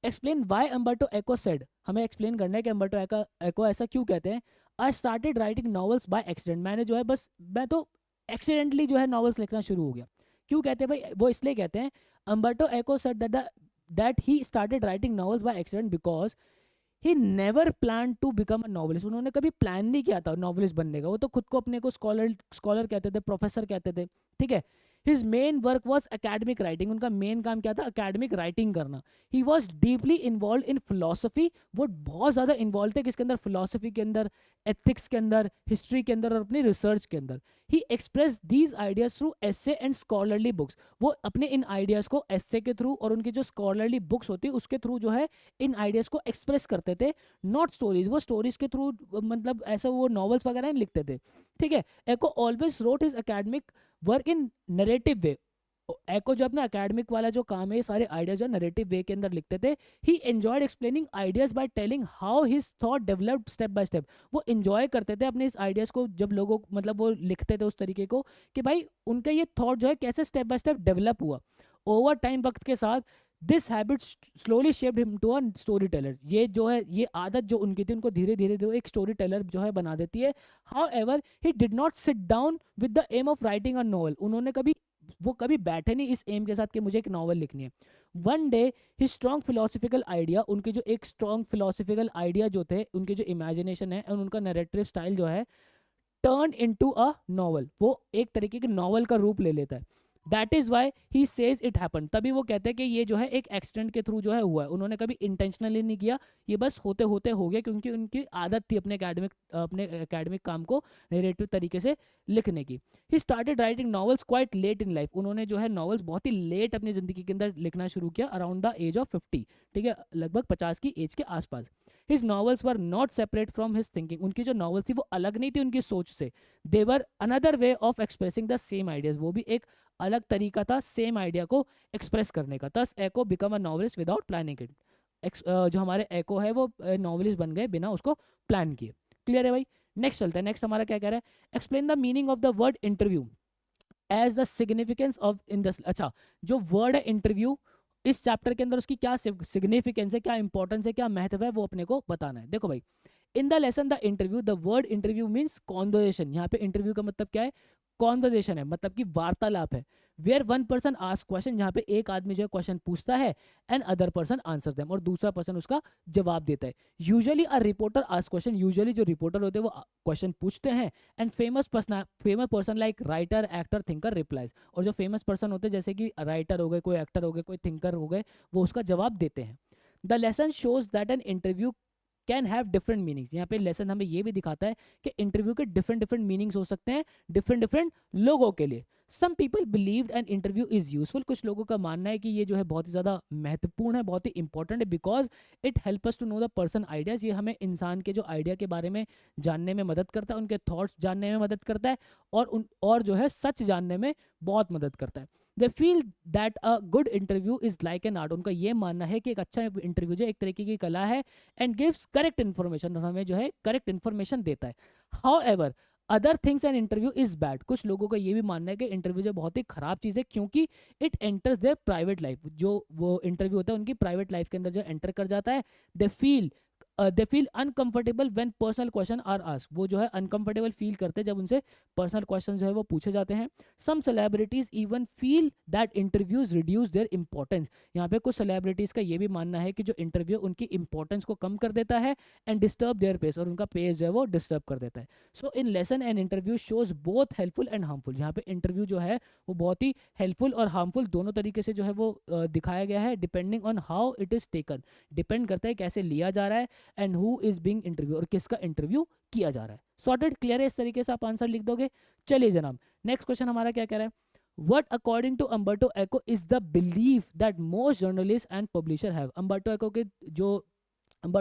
explain why Umberto Eco said. हमें एक्सप्लेन करना है कि अम्बर्टो एको ऐसा क्यों कहते हैं। I started writing novels by accident, मैंने जो है बस मैं तो एक्सीडेंटली जो है नॉवेल्स लिखना शुरू हो गया। क्यों कहते हैं भाई? वो इसलिए कहते हैं, Umberto Eco said that he started writing novels by accident because he never plan to become a novelist. उन्होंने कभी प्लान नहीं किया था नॉवलिस्ट बनने का, वो तो खुद को अपने को स्कॉलर स्कॉलर कहते थे, प्रोफेसर कहते थे, ठीक है। His main work was academic writing, उनका मेन काम क्या था? एकेडमिक राइटिंग करना। He was deeply involve in philosophy, वो बहुत ज़्यादा इन्वॉल्व थे किसके अंदर? फिलोसफी के अंदर, एथिक्स के अंदर, हिस्ट्री के अंदर और अपनी रिसर्च के अंदर। He express these ideas through essay and scholarly books, वो अपने इन आइडियाज़ को एसे के थ्रू और उनकी जो स्कॉलरली बुक्स होती है उसके थ्रू जो है इन आइडियाज़ को एक्सप्रेस करते थे, नॉट स्टोरीज। वो स्टोरीज के थ्रू मतलब ऐसा वो नॉवेल्स वगैरह नहीं लिखते थे, ठीक है। Eco always wrote his academic work in narrative way. Eco जो अपना एकेडमिक वाला जो काम है, ये सारे आइडियाज जो नरेटिव वे के अंदर लिखते थे। ही enjoyed explaining ideas by telling how his thought developed step by step. वो एंजॉय करते थे अपने इस आइडियाज को जब लोगों मतलब वो लिखते थे उस तरीके को कि भाई उनका ये थॉट जो है कैसे स्टेप बाय स्टेप डेवलप हुआ ओवर टाइम, वक्त के साथ। This habit slowly shaped him to a story teller. ये जो है ये आदत जो उनकी थी उनको धीरे धीरे धीरे एक स्टोरी टेलर जो है बना देती है। However he did not sit down with the aim of writing a novel. उन्होंने कभी वो कभी बैठे नहीं इस एम के साथ कि मुझे एक नॉवल लिखनी है। वन डे ही स्ट्रॉन्ग फिलोसफिकल आइडिया, उनके जो एक स्ट्रॉन्ग फिलोसफिकल आइडिया जो थे, उनके जो इमेजिनेशन है और उनका नरेटिव स्टाइल जो है टर्न इनटू अ नॉवल, वो एक तरीके के नॉवल का रूप ले लेता है। That is why he says it happen. तभी वो कहते हैं कि ये जो है एक एक्सीडेंट के थ्रू जो है हुआ है, उन्होंने कभी इंटेंशनली नहीं किया, ये बस होते होते हो गया क्योंकि उनकी आदत थी अपने एकेडमिक काम को नरेटिव तरीके से लिखने की। He started writing novels quite late in life. उन्होंने जो है नॉवेल्स बहुत ही लेट अपनी जिंदगी के अंदर लिखना शुरू किया, अराउंड द एज ऑफ 50, ठीक है, लगभग 50 की एज के आसपास। His novels were not separate from his thinking. उनकी जो नॉवेल्स थी वो अलग नहीं थी उनकी सोच से। They were another way of expressing the same ideas, वो भी एक अलग तरीका था सेम आइडिया को एक्सप्रेस करने का। Thus Eco become a novelist without planning it. जो हमारे एको है वो नॉवलिस्ट बन गए बिना उसको प्लान किए। क्लियर है भाई? नेक्स्ट चलता है। नेक्स्ट हमारा क्या कह रहा है? Explain the meaning of the word interview as the significance of in the. अच्छा, जो वर्ड है इंटरव्यू, इस चैप्टर के अंदर उसकी क्या सिग्निफिकेंस है, क्या इंपॉर्टेंस है, क्या महत्व है, वो अपने को बताना है। देखो भाई, in the lesson the interview, the word interview means conversation. यहाँ पे इंटरव्यू का मतलब क्या है? कॉन्वर्जेशन है, मतलब कि वार्तालाप है। Where one person ask question, जहाँ पे एक आदमी जो है क्वेश्चन पूछता है and other person answer them, और दूसरा पर्सन उसका जवाब देता है। Usually a reporter ask question, usually जो रिपोर्टर होते हैं वो क्वेश्चन पूछते हैं and famous person like writer, actor, thinker replies. और जो फेमस पर्सन होते हैं जैसे कि राइटर हो गए, कोई एक्टर हो गए, कोई थिंकर हो गए, वो उसका जवाब देते हैं। The lesson shows that an interview can have different meanings. यहाँ पे लेसन हमें ये भी दिखाता है कि इंटरव्यू के डिफरेंट डिफरेंट मीनिंग्स हो सकते हैं डिफरेंट डिफरेंट लोगों के लिए। Some people believe an interview is useful, कुछ लोगों का मानना है कि ये जो है बहुत ही ज़्यादा महत्वपूर्ण है, बहुत ही इंपॉर्टेंट है, because it help us to know the person ideas. ये हमें इंसान के जो आइडिया के बारे में जानने में मदद करता है, उनके थॉट्स जानने में मदद करता है, और जो है सच जानने में बहुत मदद करता है। They feel that a good interview is like an art. उनका ये मानना है कि एक अच्छा इंटरव्यू जो एक तरीके की कला है एंड गिव्स करेक्ट इन्फॉर्मेशन, और हमें जो है करेक्ट इन्फॉर्मेशन देता है। How ever other things and interview is bad. कुछ लोगों का ये भी मानना है कि इंटरव्यू जो बहुत ही खराब चीज़ है क्योंकि it enters there private life. जो वो इंटरव्यू होता है उनकी प्राइवेट लाइफ के अंदर जो एंटर कर जाता है। They feel uncomfortable when personal question are asked. वो जो है अनकंफर्टेबल फील करते हैं जब उनसे पर्सनल क्वेश्चन जो है वो पूछे जाते हैं। Some celebrities even feel that interviews reduce their importance. यहाँ पे कुछ सेलिब्रिटीज का ये भी मानना है कि जो इंटरव्यू उनकी इंपॉर्टेंस को कम कर देता है एंड डिस्टर्ब देयर पेस, और उनका पेस जो है वो डिस्टर्ब कर देता है। So in lesson and interview shows both helpful and harmful. यहाँ पे इंटरव्यू जो है वो बहुत ही हेल्पफुल और हार्मफुल दोनों तरीके से जो है वो दिखाया गया है, depending on how it is taken. Depend करता है कैसे लिया जा रहा है and who is being interview, और किसका इंटरव्यू किया जा रहा है। सॉर्टेड? क्लियर है? इस तरीके से आप आंसर लिख दोगे। चलिए जनाब, नेक्स्ट क्वेश्चन हमारा क्या कह रहा है? What according to Umberto Eco is the belief that most journalists and publisher have? Umberto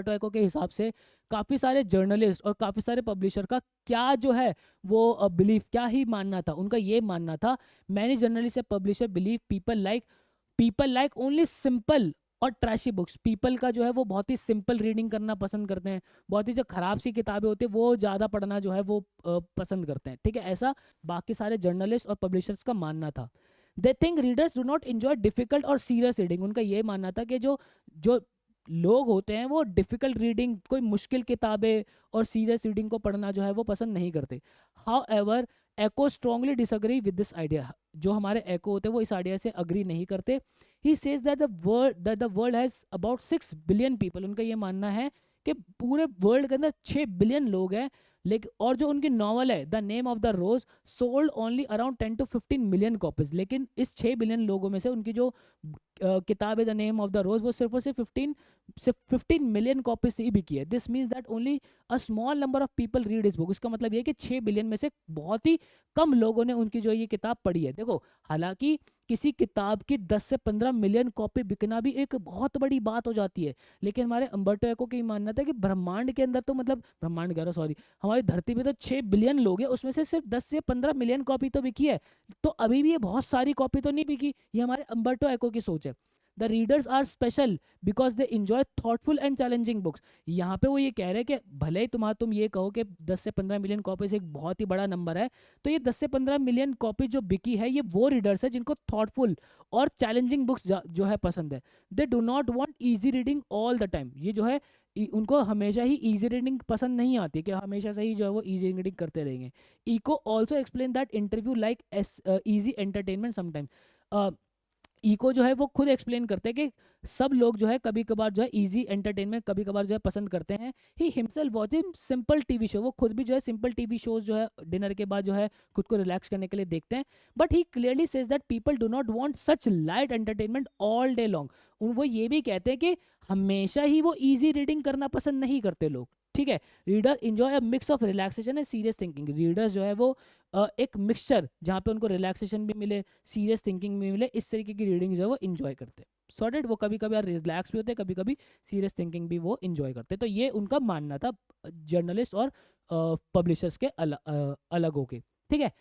Eco के हिसाब से काफ़ी सारे जर्नलिस्ट और काफ़ी सारे पब्लिशर का क्या जो है वो बिलीफ, क्या ही मानना था? उनका ये मानना था, मैनी जर्नलिस्ट या publisher believe people like only simple और ट्रैशी बुक्स। पीपल का जो है वो बहुत ही सिंपल रीडिंग करना पसंद करते हैं, बहुत ही जो खराब सी किताबें होती है वो ज़्यादा पढ़ना जो है वो पसंद करते हैं, ठीक है। ऐसा बाकी सारे जर्नलिस्ट और पब्लिशर्स का मानना था। They think readers do not enjoy difficult और सीरियस रीडिंग। उनका ये मानना था कि जो जो लोग होते हैं वो डिफिकल्ट रीडिंग, कोई मुश्किल किताबें और सीरियस रीडिंग को पढ़ना जो है वो पसंद नहीं करते. How ever echo strongly disagree with this idea. जो हमारे एको होते हैं वो इस आइडिया से अग्री नहीं करते. ही says that the world has about 6 billion people. उनका ये मानना है कि पूरे वर्ल्ड के अंदर 6 बिलियन लोग हैं. लेकिन और जो उनकी नॉवल है the name of the rose sold only around 10 to 15 million copies. लेकिन इस 6 बिलियन लोगों में से उनकी जो किताब है द नेम ऑफ द रोज वो सिर्फ और सिर्फ 15 मिलियन कॉपीज ही बिकी है. This means that only a small number of people read इस बुक. इसका मतलब ये है कि 6 बिलियन में से बहुत ही कम लोगों ने उनकी जो ये किताब पढ़ी है. देखो, हालांकि किसी किताब की 10 से 15 मिलियन कॉपी बिकना भी एक बहुत बड़ी बात हो जाती है. लेकिन हमारे अम्बर्टो एको की मानना था कि ब्रह्मांड के अंदर तो मतलब ब्रह्मांड कह रहा हूँ, सॉरी, हमारी धरती पे तो 6 बिलियन लोग हैं, उसमें से सिर्फ 10 से 15 मिलियन कॉपी तो बिकी है. तो अभी भी ये बहुत सारी कॉपी तो नहीं बिकी. ये हमारे अम्बर्टो एको की सोच है. The readers are special because they enjoy thoughtful and challenging books. यहाँ पे वो ये कह रहे हैं कि भले ही तुम ये कहो कि 10 से 15 मिलियन कॉपीज एक बहुत ही बड़ा नंबर है, तो ये 10 से 15 मिलियन कॉपी जो बिकी है ये वो रीडर्स है जिनको थॉटफुल और चैलेंजिंग बुक्स जो है पसंद है. दे do not want easy reading all the time. ये जो है उनको हमेशा ही इजी रीडिंग पसंद नहीं आती कि हमेशा से ही जो है वो इजी रीडिंग करते रहेंगे. Eco also explain that interview like easy entertainment sometimes. Eco जो है वो खुद एक्सप्लेन करते हैं कि सब लोग जो है कभी कभार जो है इजी एंटरटेनमेंट कभी कभार जो है पसंद करते हैं. He himself watching simple TV show. वो खुद भी जो है सिंपल टीवी शोज जो है डिनर के बाद जो है खुद को रिलैक्स करने के लिए देखते हैं. But he clearly says that people do not want such light entertainment all day long. वो ये भी कहते हैं कि हमेशा ही वो इजी रीडिंग करना पसंद नहीं करते लोग. ठीक है. Reader enjoy a mix of relaxation and serious thinking. Readers जो है वो एक मिक्सचर जहाँ पे उनको रिलैक्सेशन भी मिले, सीरियस थिंकिंग भी मिले, इस तरीके की रीडिंग जो है वो इंजॉय करते हैं. सॉर्टेड. वो कभी कभी रिलैक्स भी होते हैं, कभी कभी सीरियस थिंकिंग भी वो इंजॉय करते हैं. तो ये उनका मानना था जर्नलिस्ट और पब्लिशर्स के अलग होके. ठीक है.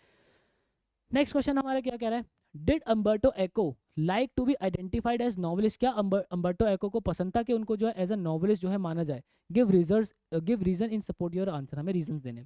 नेक्स्ट क्वेश्चन हमारा क्या कह रहा है. Did Umberto Eco like to be identified as novelist. क्या अम्बर्टो एको को पसंद था कि उनको जो है एज अ नॉवलिस्ट जो है माना जाए. Give reason in support your answer. हमें रीजन देने.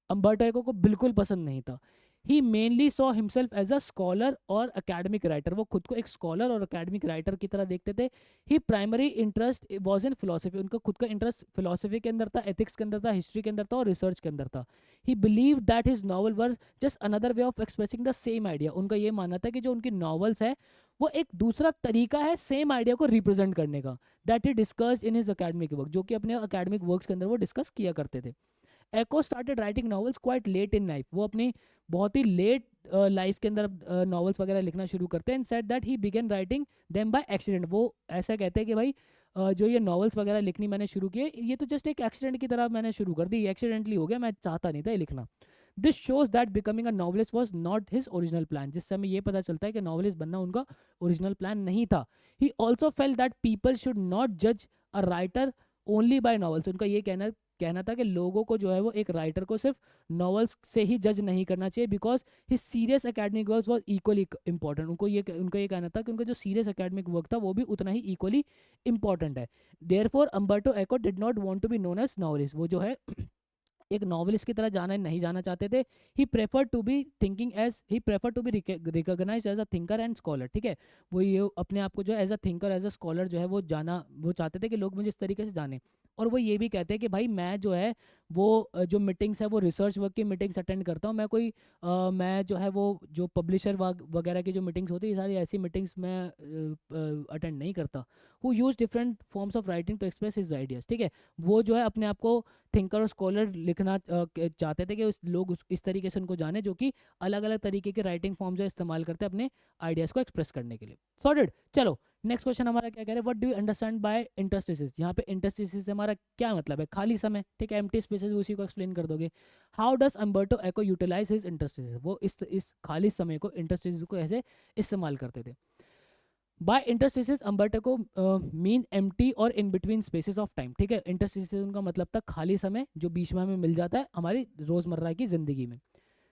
अम्बर्टो एको को बिल्कुल पसंद नहीं था. He mainly saw himself as a scholar और अकेडमिक राइटर. वो खुद को एक स्कॉलर और अकेडमिक राइटर की तरह देखते थे. He primary interest was in philosophy. उनका खुद का इंटरेस्ट फिलोसफी के अंदर था, एथिक्स के अंदर था, हिस्ट्री के अंदर था और रिसर्च के अंदर था. He believe that his novel were just another way of expressing the same idea. उनका ये मानना था कि जो उनकी नॉवल्स है वो एक दूसरा तरीका है सेम आइडिया को रिप्रेजेंट करने का. That he discuss in his academic work. जो कि अपने अकेडमिक वर्क्स के अंदर वो डिस्कस किया करते थे. Eco started writing novels quite late in life. वो अपनी बहुत ही लेट लाइफ के अंदर नॉवेल्स वगैरह लिखना शुरू करते हैं. And said that he began writing them by accident. वो ऐसा कहते हैं कि भाई जो ये नॉवेल्स वगैरह लिखनी मैंने शुरू किए ये तो जस्ट एक एक्सीडेंट की तरह मैंने शुरू कर दी, एक्सीडेंटली हो गया, मैं चाहता नहीं था ये लिखना. This shows that becoming a novelist was not his original plan. जिससे हमें ये पता चलता है कि नॉवलिस्ट बनना उनका ओरिजिनल प्लान नहीं था. He also felt that people should not जज a writer only by novels. उनका ये कहना था कि लोगों को जो है वो एक राइटर को सिर्फ नॉवेल्स से ही जज नहीं करना चाहिए because his serious academic work was equally important. उनका ये कहना था कि उनका जो सीरियस एकेडमिक वर्क था वो भी उतना ही इक्वली इंपॉर्टेंट है. Therefore Umberto Eco did not want to be known as novelist. वो जो है एक नॉवलिस्ट की तरह नहीं जाना चाहते थे. He prefer to be recognize as a thinker and scholar. ठीक है. वो ये अपने आप को जो है as a thinker as a scholar जो है वो चाहते थे कि लोग मुझे इस तरीके से जाने. और वो ये भी कहते हैं कि भाई मैं जो है वो जो मीटिंग्स है वो रिसर्च वर्क की मीटिंग्स अटेंड करता हूँ. मैं जो है वो जो पब्लिशर वगैरह की जो मीटिंग्स होती है ये सारी ऐसी मीटिंग्स मैं अटेंड नहीं करता. Who use different forms of writing to express his ideas. ठीक है. वो जो है अपने आप को थिंकर और स्कॉलर लिखना चाहते थे कि लोग इस तरीके से उनको जाने जो कि अलग अलग तरीके के राइटिंग फॉर्म जो इस्तेमाल करते हैं अपने आइडियाज़ को एक्सप्रेस करने के लिए. सॉर्टेड. चलो नेक्स्ट क्वेश्चन हमारा क्या कह रहे हैं. What do you understand by interstices. यहाँ पे इंटरस्टिसेस से हमारा क्या मतलब है. खाली समय. ठीक है. एम्प्टी स्पेसेस उसी को एक्सप्लेन कर दोगे. How does Umberto Eco utilize his interstices. वो इस खाली समय को इंटरस्टिसेस को ऐसे इस्तेमाल करते थे. बाय इंटरस्टिसेस अम्बर्टो को मीन एम्प्टी और in between spaces of time. ठीक है. इंटरस्टिसेस उनका मतलब था खाली समय जो बीच में हमें मिल जाता है हमारी रोजमर्रा की जिंदगी में.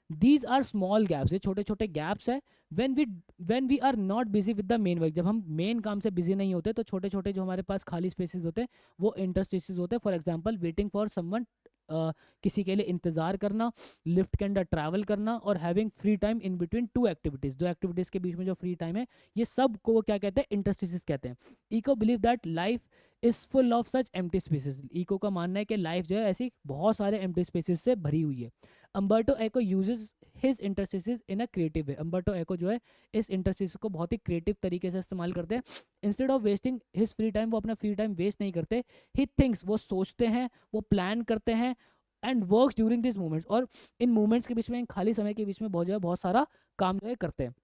These are small gaps. ये छोटे छोटे गैप्स है when we are not busy with the main work. जब हम मेन काम से बिजी नहीं होते तो छोटे छोटे जो हमारे पास खाली स्पेसेस होते हैं वो इंटरस्टिसेस होते हैं. For example waiting for someone किसी के लिए इंतज़ार करना, लिफ्ट के अंदर ट्रैवल करना और having free time in between two activities, दो एक्टिविटीज़ के बीच में जो फ्री टाइम है, ये सब को वो क्या कहते हैं, इंटरस्टिसेस कहते हैं। Eco believe that life is full of such empty spaces. Eco का मानना है कि लाइफ जो है ऐसी बहुत सारे एम्प्टी स्पेसेस से भरी हुई है। Umberto Eco uses his interstices in a creative way. Umberto Eco जो है इस इंटरस्टिसेस को बहुत ही क्रिएटिव तरीके से इस्तेमाल करते हैं। Instead of wasting his free time, वो अपना फ्री टाइम वेस्ट नहीं करते। ही थिंक्स, वो सोचते हैं, वो प्लान करते हैं, and works during this moments, और इन मोमेंट्स के बीच में, इन खाली समय के बीच में बहुत जो है बहुत सारा काम जो है करते हैं।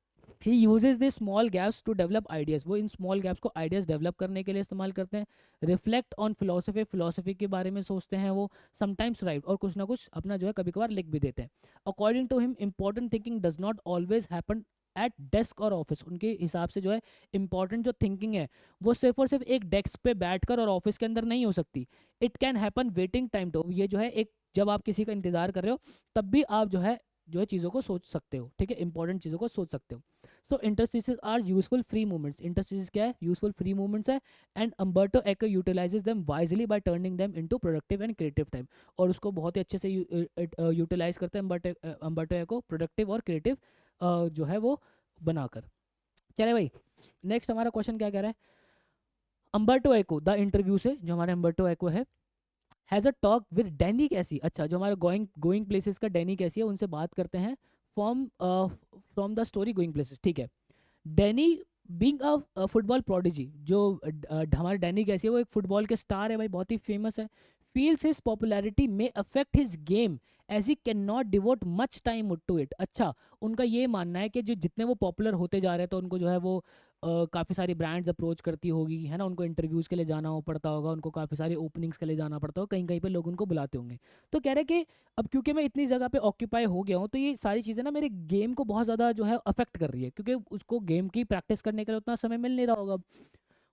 He uses this small gaps to develop ideas, वो इन स्मॉल गैप्स को आइडियाज़ डेवलप करने के लिए इस्तेमाल करते हैं। रिफ्लेक्ट ऑन फिलोसफी, फिलोसफी के बारे में सोचते हैं वो। समटाइम्स राइट, और कुछ ना कुछ अपना जो है कभी कभार लिख भी देते हैं। According to him important thinking does not always happen at desk और ऑफिस। उनके हिसाब से जो है इंपॉर्टेंट जो थिंकिंग है वो सिर्फ और सिर्फ एक डेस्क पे बैठकर और ऑफिस के अंदर नहीं हो सकती। It can happen waiting time too, ये जो है एक, जब आप किसी का इंतजार कर रहे हो तब भी आप जो है चीज़ों को सोच सकते हो, ठीक है, इंपॉर्टेंट चीज़ों को सोच सकते हो। सो इंटरस्टिसेस आर यूजफुल फ्री मूवमेंट्स। इंटरस्टिसेस क्या है, यूजफुल फ्री मूवमेंट्स है। And Umberto echo utilises them wisely bye turning them into productive and creative time, और उसको बहुत ही अच्छे से यूटिलाइज करते हैं अम्बर्टो एको, प्रोडक्टिव और क्रिएटिव जो है वो बनाकर। चले भाई, नेक्स्ट हमारा क्वेश्चन क्या कह रहा है, अम्बर्टो एको द इंटरव्यू से, जो हमारे अम्बर्टो एको है, has a talk with Danny कैसी। अच्छा, जो हमारा गोइंग प्लेसेस का डैनी कैसी है, उनसे बात करते हैं from the story going places, ठीक है। Danny being a football prodigy, जो हमारे डैनी कैसी है वो एक फुटबॉल के स्टार है भाई, बहुत ही फेमस है। Feels his popularity may affect his game as he can not devote much time to it. अच्छा, उनका ये मानना है कि जो जितने वो पॉपुलर होते जा रहे हैं तो उनको जो है वो काफ़ी सारी ब्रांड्स अप्रोच करती होगी, है ना, उनको इंटरव्यूज़ के लिए जाना हो पड़ता होगा, उनको काफ़ी सारी ओपनिंग्स के लिए जाना पड़ता होगा, कहीं कहीं पे लोग उनको बुलाते होंगे। तो कह रहे कि अब क्योंकि मैं इतनी जगह पे ऑक्यूपाई हो गया हूँ तो ये सारी चीज़ें ना मेरे गेम को बहुत ज़्यादा जो है अफेक्ट कर रही है, क्योंकि उसको गेम की प्रैक्टिस करने के लिए उतना समय मिल नहीं रहा होगा।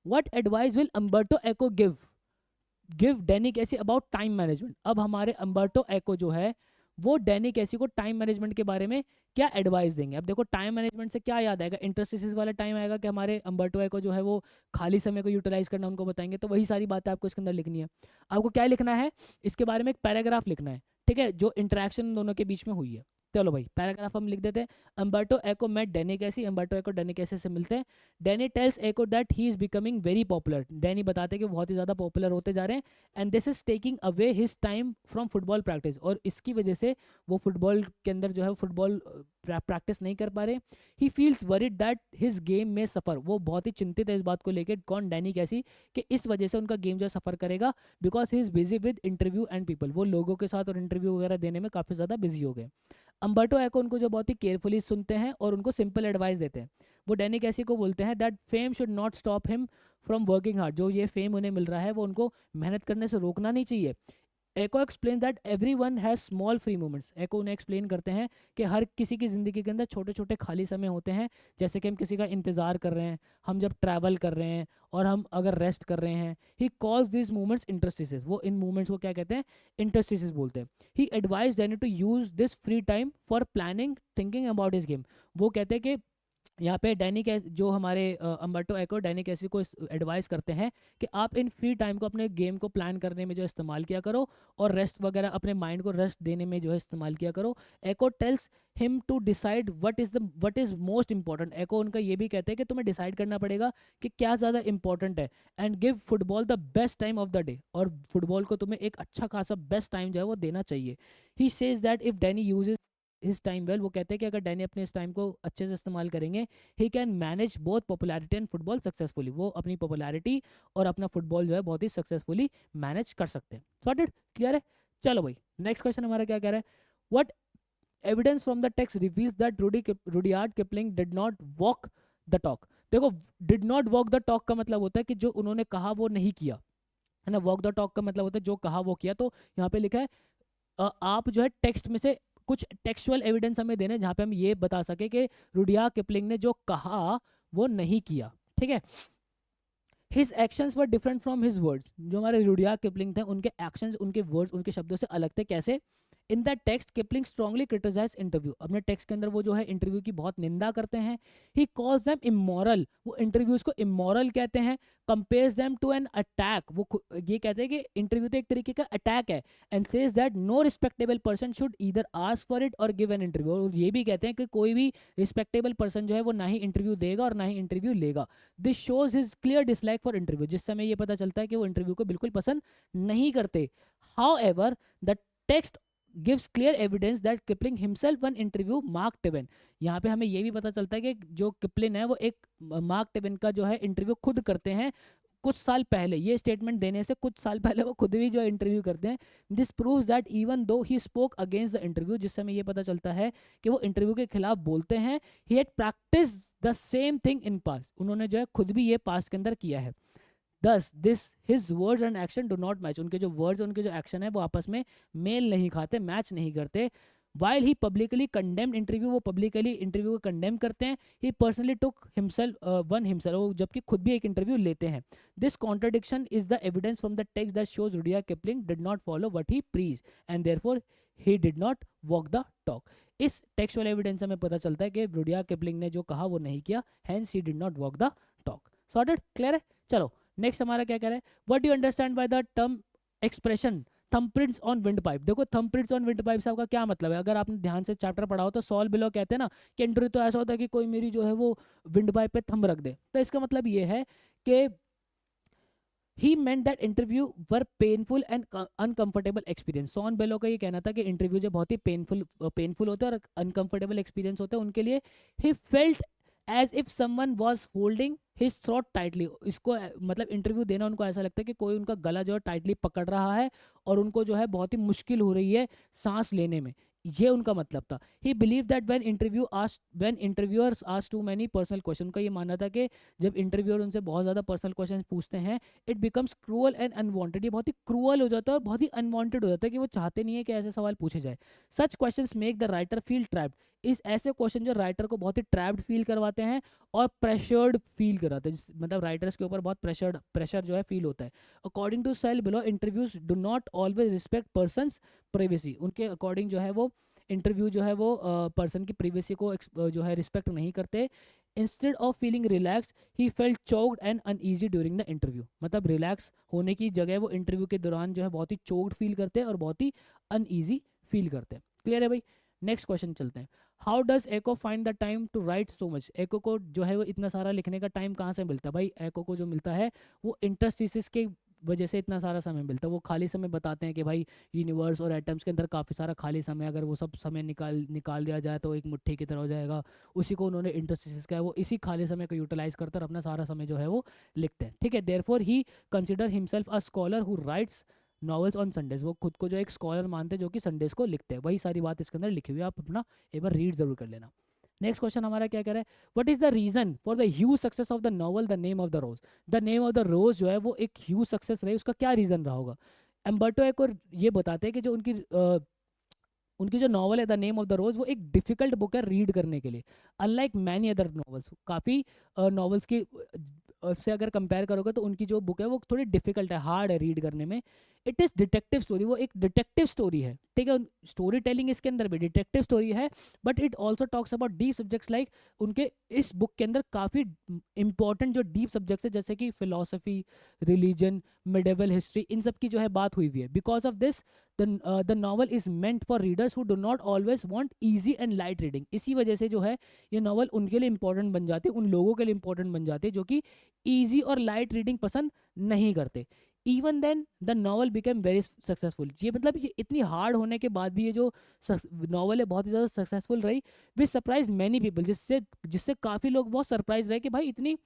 What advice will Umberto echo give Danny कैसी अबाउट टाइम मैनेजमेंट। अब हमारे अम्बर्टो एको जो है वो डैनी कैसी को टाइम मैनेजमेंट के बारे में क्या एडवाइस देंगे। अब देखो, टाइम मैनेजमेंट से क्या याद आएगा, इंटरस्टिसेस वाला टाइम आएगा कि हमारे अम्बर्टो एको जो है वो खाली समय को यूटिलाइज करना उनको बताएंगे, तो वही सारी बातें आपको इसके अंदर लिखनी है। आपको क्या लिखना है, इसके बारे में एक पैराग्राफ लिखना है, ठीक है, जो इंटरेक्शन दोनों के बीच में हुई है। चलो भाई, पैराग्राफ हम लिख देते हैं। Umberto Eco met Danny Casey, Umberto Eco Danny Casey से मिलते हैं। Danny tells Eco that he is becoming very popular. Danny बताते हैं कि बहुत ही ज़्यादा पॉपुलर होते जा रहे हैं। And this is taking away his time from football practice, और इसकी वजह से वो फुटबॉल के अंदर जो है फुटबॉल प्रैक्टिस नहीं कर पा रहे। He feels worried that his game में सफ़र, वो बहुत ही चिंतित है इस बात को लेकर, कौन, डैनी कैसी, कि इस वजह से उनका गेम जो है सफ़र करेगा, because he is busy with interview and people, वो लोगों के साथ और इंटरव्यू वगैरह देने में काफ़ी ज़्यादा बिजी हो गए। अम्बर्टो एको उनको जो बहुत ही केयरफुली सुनते हैं और उनको सिंपल एडवाइस देते हैं। वो डैनी कैसी को बोलते हैं that fame should not stop him from working hard, जो ये फेम उन्हें मिल रहा है वो उनको मेहनत करने से रोकना नहीं चाहिए। Eco explain that everyone has small free moments. Eco उन्हें एक्सप्लेन करते हैं कि हर किसी की ज़िंदगी के अंदर छोटे छोटे खाली समय होते हैं, जैसे कि हम किसी का इंतज़ार कर रहे हैं, हम जब ट्रैवल कर रहे हैं, और हम अगर रेस्ट कर रहे हैं। ही कॉल्स दिस मूवमेंट्स इंटरस्टिसेस, वो इन मूवमेंट्स को क्या कहते हैं, इंटरस्टिसेस बोलते हैं। He advise Danny to use this free time for planning thinking about his game. वो कहते हैं कि यहाँ पे डैनी कैस, जो हमारे अम्बर्टो एको डैनी कैसी को एडवाइस करते हैं कि आप इन फ्री टाइम को अपने गेम को प्लान करने में जो इस्तेमाल किया करो, और रेस्ट वगैरह अपने माइंड को रेस्ट देने में जो है इस्तेमाल किया करो। Eco tells him to decide what is most important. Eco उनका ये भी कहते हैं कि तुम्हें डिसाइड करना पड़ेगा कि क्या ज़्यादा इंपॉर्टेंट है। And give football the best time of the day, और फुटबॉल को तुम्हें एक अच्छा खासा बेस्ट टाइम जो है वो देना चाहिए। He says that if Danny uses his time well, वो कहते हैं कि अगर डैनी अपने इस टाइम को अच्छे से इस्तेमाल करेंगे, he can manage both popularity and football successfully, वो अपनी पॉपुलैरिटी और अपना फुटबॉल जो है बहुत ही सक्सेसफुली मैनेज कर सकते हैं। सॉर्टेड, क्लियर है। चलो भाई, नेक्स्ट क्वेश्चन हमारा क्या कह रहा है, what evidence from the text reveals that Rudyard Kipling did not walk the talk. देखो, did not walk the talk का मतलब होता है कि जो उन्होंने कहा वो नहीं किया, है ना। वॉक द टॉक का मतलब होता है जो कहा वो किया। तो यहाँ पे लिखा है आप जो है टेक्स्ट में से कुछ टेक्सुअल एविडेंस हमें देने जहाँ पे हम ये बता सके कि रुडियार्ड किपलिंग ने जो कहा वो नहीं किया, ठीक है। His actions were different from his words, जो हमारे रुडियार्ड किपलिंग थे उनके एक्शंस उनके वर्ड्स उनके शब्दों से अलग थे। कैसे, in the text Kipling strongly criticise interview, अपने टेक्स्ट के अंदर वो जो है इंटरव्यू की बहुत निंदा करते हैं। ही कॉल्स देम इमोरल, वो इंटरव्यूज को इमोरल कहते हैं। Compares them to an attack, वो ये कहते हैं कि इंटरव्यू तो एक तरीके का अटैक है। And says that no respectable person should either ask for it और गिव एन इंटरव्यू, और ये भी कहते हैं कि कोई भी रिस्पेक्टेबल पर्सन जो है वो ना ही इंटरव्यू देगा और ना ही इंटरव्यू लेगा। This shows his clear dislike for interview, जिससे हमें ये पता चलता है कि वो इंटरव्यू को बिल्कुल पसंद नहीं करते। However the text gives clear evidence that Kipling himself one interview Mark Twain, यहाँ पे हमें ये भी पता चलता है कि जो किपलिन है वो एक मार्क टेवेन का जो है इंटरव्यू खुद करते हैं कुछ साल पहले। ये स्टेटमेंट देने से कुछ साल पहले वो खुद भी जो इंटरव्यू करते हैं। This proves that even though he spoke against the interview, जिससे हमें ये पता चलता है कि वो इंटरव्यू के खिलाफ बोलते हैं। He had practice the same thing in past, उन्होंने जो है खुद भी ये पास्ट के अंदर किया है। दस this his words and action do not match, उनके जो वर्ड्स उनके जो एक्शन है वो आपस में मेल नहीं खाते, मैच नहीं करते। While he publicly condemned interview, वो पब्लिकली इंटरव्यू को कंडेम करते हैं। ही पर्सनली टुक हिमसेल्फ, वो जबकि खुद भी एक इंटरव्यू लेते हैं। This contradiction is the evidence from the text that shows Rudyard Kipling did not follow what he preach and therefore he did not walk the talk. इस टेक्सुअल एविडेंस से हमें पता चलता है कि रुडियार्ड किपलिंग ने जो कहा वो नहीं किया, hence he did not walk the talk. Sorted, clear है? चलो नेक्स्ट हमारा क्या कह रहा है, what do you understand by the term expression thumbprints on windpipe. देखो थंबप्रिंट्स ऑन विंड पाइप का क्या मतलब है, अगर आपने ध्यान से चैप्टर पढ़ा हो तो सॉल्व बिलो कहते हैं ना कि इंटरव्यू तो ऐसा होता है कि कोई मेरी जो है वो विंड पाइप पे थंब रख दे, तो इसका मतलब ये है कि he meant that interview were painful and uncomfortable experience. Saul Bellow का ये कहना था कि इंटरव्यू जो बहुत ही पेनफुल होता है और अनकंफर्टेबल एक्सपीरियंस होता है उनके लिए। He felt as if someone was holding his throat tightly, इसको मतलब इंटरव्यू देना उनको ऐसा लगता है कि कोई उनका गला जो है टाइटली पकड़ रहा है और उनको जो है बहुत ही मुश्किल हो रही है सांस लेने में, ये उनका मतलब था। He believe that when interviewers ask too many personal question, उनका ये मानना था कि जब इंटरव्यूअर उनसे बहुत ज़्यादा पर्सनल क्वेश्चन पूछते हैं it becomes cruel and unwanted, ये बहुत ही क्रूअल हो जाता है और बहुत ही अनवांटेड हो जाता है कि वो चाहते नहीं है कि ऐसे सवाल पूछे जाए। सच questions make the writer feel trapped, इस ऐसे क्वेश्चन जो राइटर को बहुत ही ट्रैप्ड फील करवाते हैं और प्रेशर्ड फील कराते हैं, मतलब राइटर्स के ऊपर बहुत प्रेशर जो है फील होता है। According to Saul Bellow interviews do not always respect person's privacy, उनके अकॉर्डिंग जो है वो इंटरव्यू जो है वो पर्सन की प्राइवेसी को जो है रिस्पेक्ट नहीं करते। Instead of feeling relax he felt choked and uneasy during the interview, मतलब रिलैक्स होने की जगह वो इंटरव्यू के दौरान जो है बहुत ही चोक्ड फील करते हैं और बहुत ही अनईजी फील करते हैं। क्लियर है भाई? नेक्स्ट क्वेश्चन चलते हैं। How does Eco find the time to write so much, Eco को जो है वो इतना सारा लिखने का टाइम कहाँ से मिलता है? भाई एको को जो मिलता है वो इंटरस्टिसेस के वजह से इतना सारा समय मिलता है। वो खाली समय बताते हैं कि भाई यूनिवर्स और एटम्स के अंदर काफ़ी सारा खाली समय, अगर वो सब समय निकाल दिया जाए तो एक मुट्ठी की तरह हो जाएगा, उसी को उन्होंने इंटरस्टिसेस का है, वो इसी खाली समय को यूटिलाइज करते और अपना सारा समय जो है वो लिखते हैं। ठीक है, therefore he consider himself a scholar who rights novels on Sundays, वो खुद को जो एक स्कॉलर मानते हैं जो कि संडेज को लिखते हैं, वही सारी बात इसके अंदर लिखी हुई है, आप अपना एक बार रीड जरूर कर लेना। नेक्स्ट क्वेश्चन हमारा क्या कह रहा है, what is the reason for the huge success of the novel The name of the Rose. The name of the Rose जो है वो एक ह्यूज सक्सेस रही, उसका क्या रीजन रहा होगा? एम्बर्टो एक और ये बताते हैं कि जो उनकी जो नॉवल है द नेम ऑफ द रोज वो एक डिफिकल्ट बुक है रीड करने के लिए, अनलाइक मैनी अदर नॉवेल्स। काफ़ी नॉवेल्स की से अगर कंपेयर करोगे तो उनकी जो बुक है वो थोड़ी डिफिकल्ट है, हार्ड है रीड करने में। इट इज़ डिटेक्टिव स्टोरी, वो एक डिटेक्टिव स्टोरी है, ठीक है, स्टोरी टेलिंग इसके अंदर भी डिटेक्टिव स्टोरी है, but it also talks about deep subjects like, उनके इस बुक के अंदर काफ़ी इंपॉर्टेंट जो डीप सब्जेक्ट्स है जैसे कि फिलोसफी, रिलीजन, मिडेवल हिस्ट्री, इन सब की जो है बात हुई हुई है। Because of this the novel is meant for readers who do not always want easy and light reading, इसी वजह से जो है ये नॉवल उनके लिए इंपॉर्टेंट बन जाती है, उन लोगों के लिए इंपॉर्टेंट बन जाती है जो कि ईजी और लाइट रीडिंग पसंद नहीं करते। Even then the novel became very successful, ये मतलब ये इतनी हार्ड होने के बाद भी ये जो नॉवल है बहुत ही ज़्यादा सक्सेसफुल रही, विच सरप्राइज मैनी पीपल, जिससे जिससे काफ़ी लोग बहुत सरप्राइज रहे कि भाई इतनी,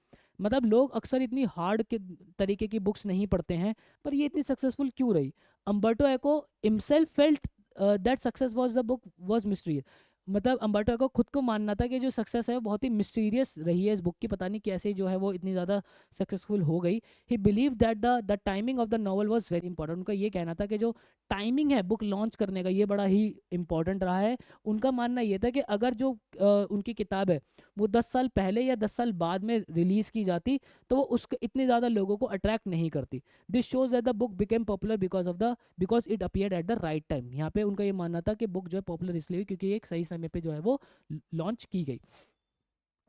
मतलब लोग अक्सर इतनी हार्ड के तरीके की बुक्स नहीं पढ़ते हैं पर ये इतनी सक्सेसफुल क्यों रही। Umberto echo himself felt that success was the book was mystery, मतलब अम्बर्टो को खुद को मानना था कि जो सक्सेस है वो बहुत ही मिस्टीरियस रही है इस बुक की, पता नहीं कैसे जो है वो इतनी ज़्यादा सक्सेसफुल हो गई। ही believe that the timing of the novel was very important, उनका ये कहना था कि जो टाइमिंग है बुक लॉन्च करने का ये बड़ा ही इंपॉर्टेंट रहा है। उनका मानना ये था कि अगर जो उनकी किताब है वो 10 साल पहले या 10 साल बाद में रिलीज़ की जाती तो वो उसके इतने ज़्यादा लोगों को अट्रैक्ट नहीं करती। This shows that the book became popular because it appeared at the right time. यहाँ पे उनका ये मानना था कि बुक जो है पॉपुलर इसलिए हुई क्योंकि एक सही समय पे जो है वो लॉन्च की गई।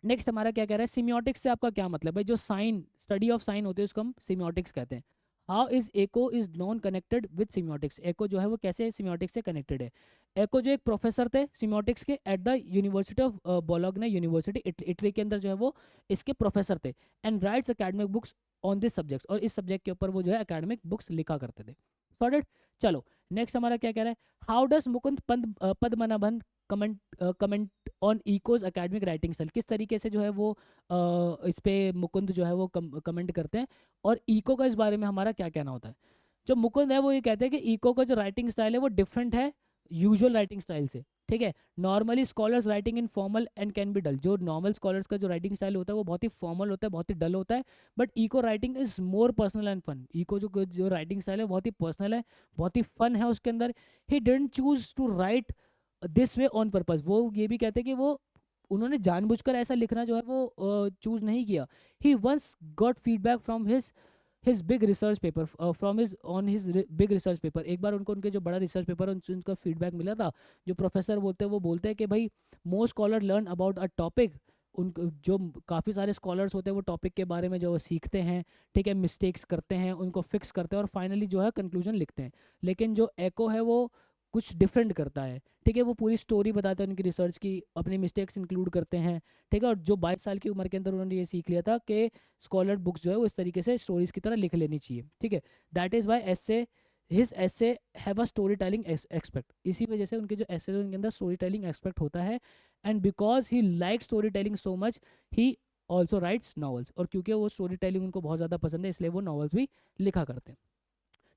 नेक्स्ट हमारा क्या कह रहा है, सिमियोटिक्स से आपका क्या मतलब है? जो साइन स्टडी ऑफ साइन होते हैं उसको हम सिमियोटिक्स कहते हैं। How is Eco is known connected with semiotics? Eco जो है वो कैसे सिमियोटिक्स से कनेक्टेड है? एको जो एक प्रोफेसर थे सिमियोटिक्स के at the university of Bologna university Italy के अंदर जो है वो इसके प्रोफेसर थे। And rights academic books on this subjects, और इस सब्जेक्ट के ऊपर वो जो है एकेडमिक बुक्स लिखा करते थे। सॉर्टेड। चलो नेक्स्ट हमारा क्या कह रहा है, how does Mukund Padmanabhan comment comment on echoes academic writing style? किस तरीके से जो है वो इस पे मुकुंद जो है वो कमेंट करते हैं, और इको का इस बारे में हमारा क्या कहना होता है? जो मुकुंद है वो ये कहते हैं कि इको का जो राइटिंग स्टाइल है वो डिफरेंट है यूजुअल राइटिंग स्टाइल से। ठीक है, normally scholars writing in formal and can be dull. जो नॉर्मल स्कॉलर्स का जो राइटिंग स्टाइल होता है वो बहुत ही फॉर्मल होता है, बहुत ही डल होता है। But Eco writing is more personal and fun. Eco जो राइटिंग स्टाइल है बहुत ही पर्सनल है, बहुत ही फन है उसके अंदर। He didn't choose to write this way on purpose. वो ये भी कहते हैं कि वो उन्होंने जानबूझकर ऐसा लिखना जो है वो चूज नहीं किया। He once got feedback from his big research paper from his big research paper. एक बार उनको उनके जो बड़ा रिसर्च पेपर है उनका फीडबैक मिला था। जो प्रोफेसर बोलते हैं वो बोलते हैं कि भाई most scholar learn about a topic. उनको जो काफ़ी सारे स्कॉलर्स होते हैं वो टॉपिक के बारे में जो वो सीखते हैं, ठीक है, मिस्टेक्स करते हैं, उनको फिक्स करते हैं और फाइनली जो है कंक्लूजन लिखते हैं। लेकिन जो एको है वो कुछ डिफरेंट करता है। ठीक है, वो पूरी स्टोरी बताते हैं उनकी रिसर्च की, अपनी मिस्टेक्स इंक्लूड करते हैं। ठीक है, और जो 22 साल की उम्र के अंदर उन्होंने ये सीख लिया था कि स्कॉलर बुक्स जो है वो इस तरीके से स्टोरीज की तरह लिख लेनी चाहिए। ठीक है, that is why essay his essay have a story telling expect. इसी वजह से उनके जो एसे उनके अंदर स्टोरी टेलिंग एक्सपेक्ट होता है। And because he like story telling so much he also rights novels. और क्योंकि वो स्टोरी टेलिंग उनको बहुत ज़्यादा पसंद है इसलिए वो नॉवल्स भी लिखा करते हैं।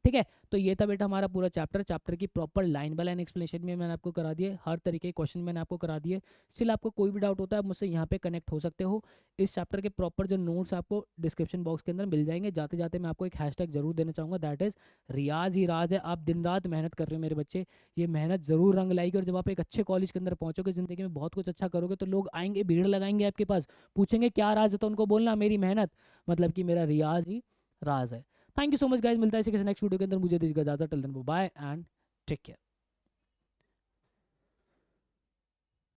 ठीक है, तो ये था बेटा हमारा पूरा चैप्टर की proper line by line explanation में मैंने आपको करा दिए, हर तरीके के क्वेश्चन मैंने आपको करा दिए। स्टिल आपको कोई भी डाउट होता है आप मुझसे यहाँ पे कनेक्ट हो सकते हो। इस चैप्टर के प्रॉपर जो नोट्स आपको डिस्क्रिप्शन बॉक्स के अंदर मिल जाएंगे। जाते जाते मैं आपको एक हैशटैग जरूर देना चाहूँगा, दैट इज़ रियाज ही राज है। आप दिन रात मेहनत कर रहे हो मेरे बच्चे, ये मेहनत ज़रूर रंग लाएगी। और जब आप एक अच्छे कॉलेज के अंदर पहुँचोगे, ज़िंदगी में बहुत कुछ अच्छा करोगे, तो लोग आएंगे, भीड़ लगाएंगे आपके पास, पूछेंगे क्या राज है, तो उनको बोलना मेरी मेहनत, मतलब कि मेरा रियाज ही राज है। Thank you so much guys, मिलता है इसी के नेक्स्ट वीडियो के अंदर। मुझे दीजिएगा इजाजत, till then bye and take care.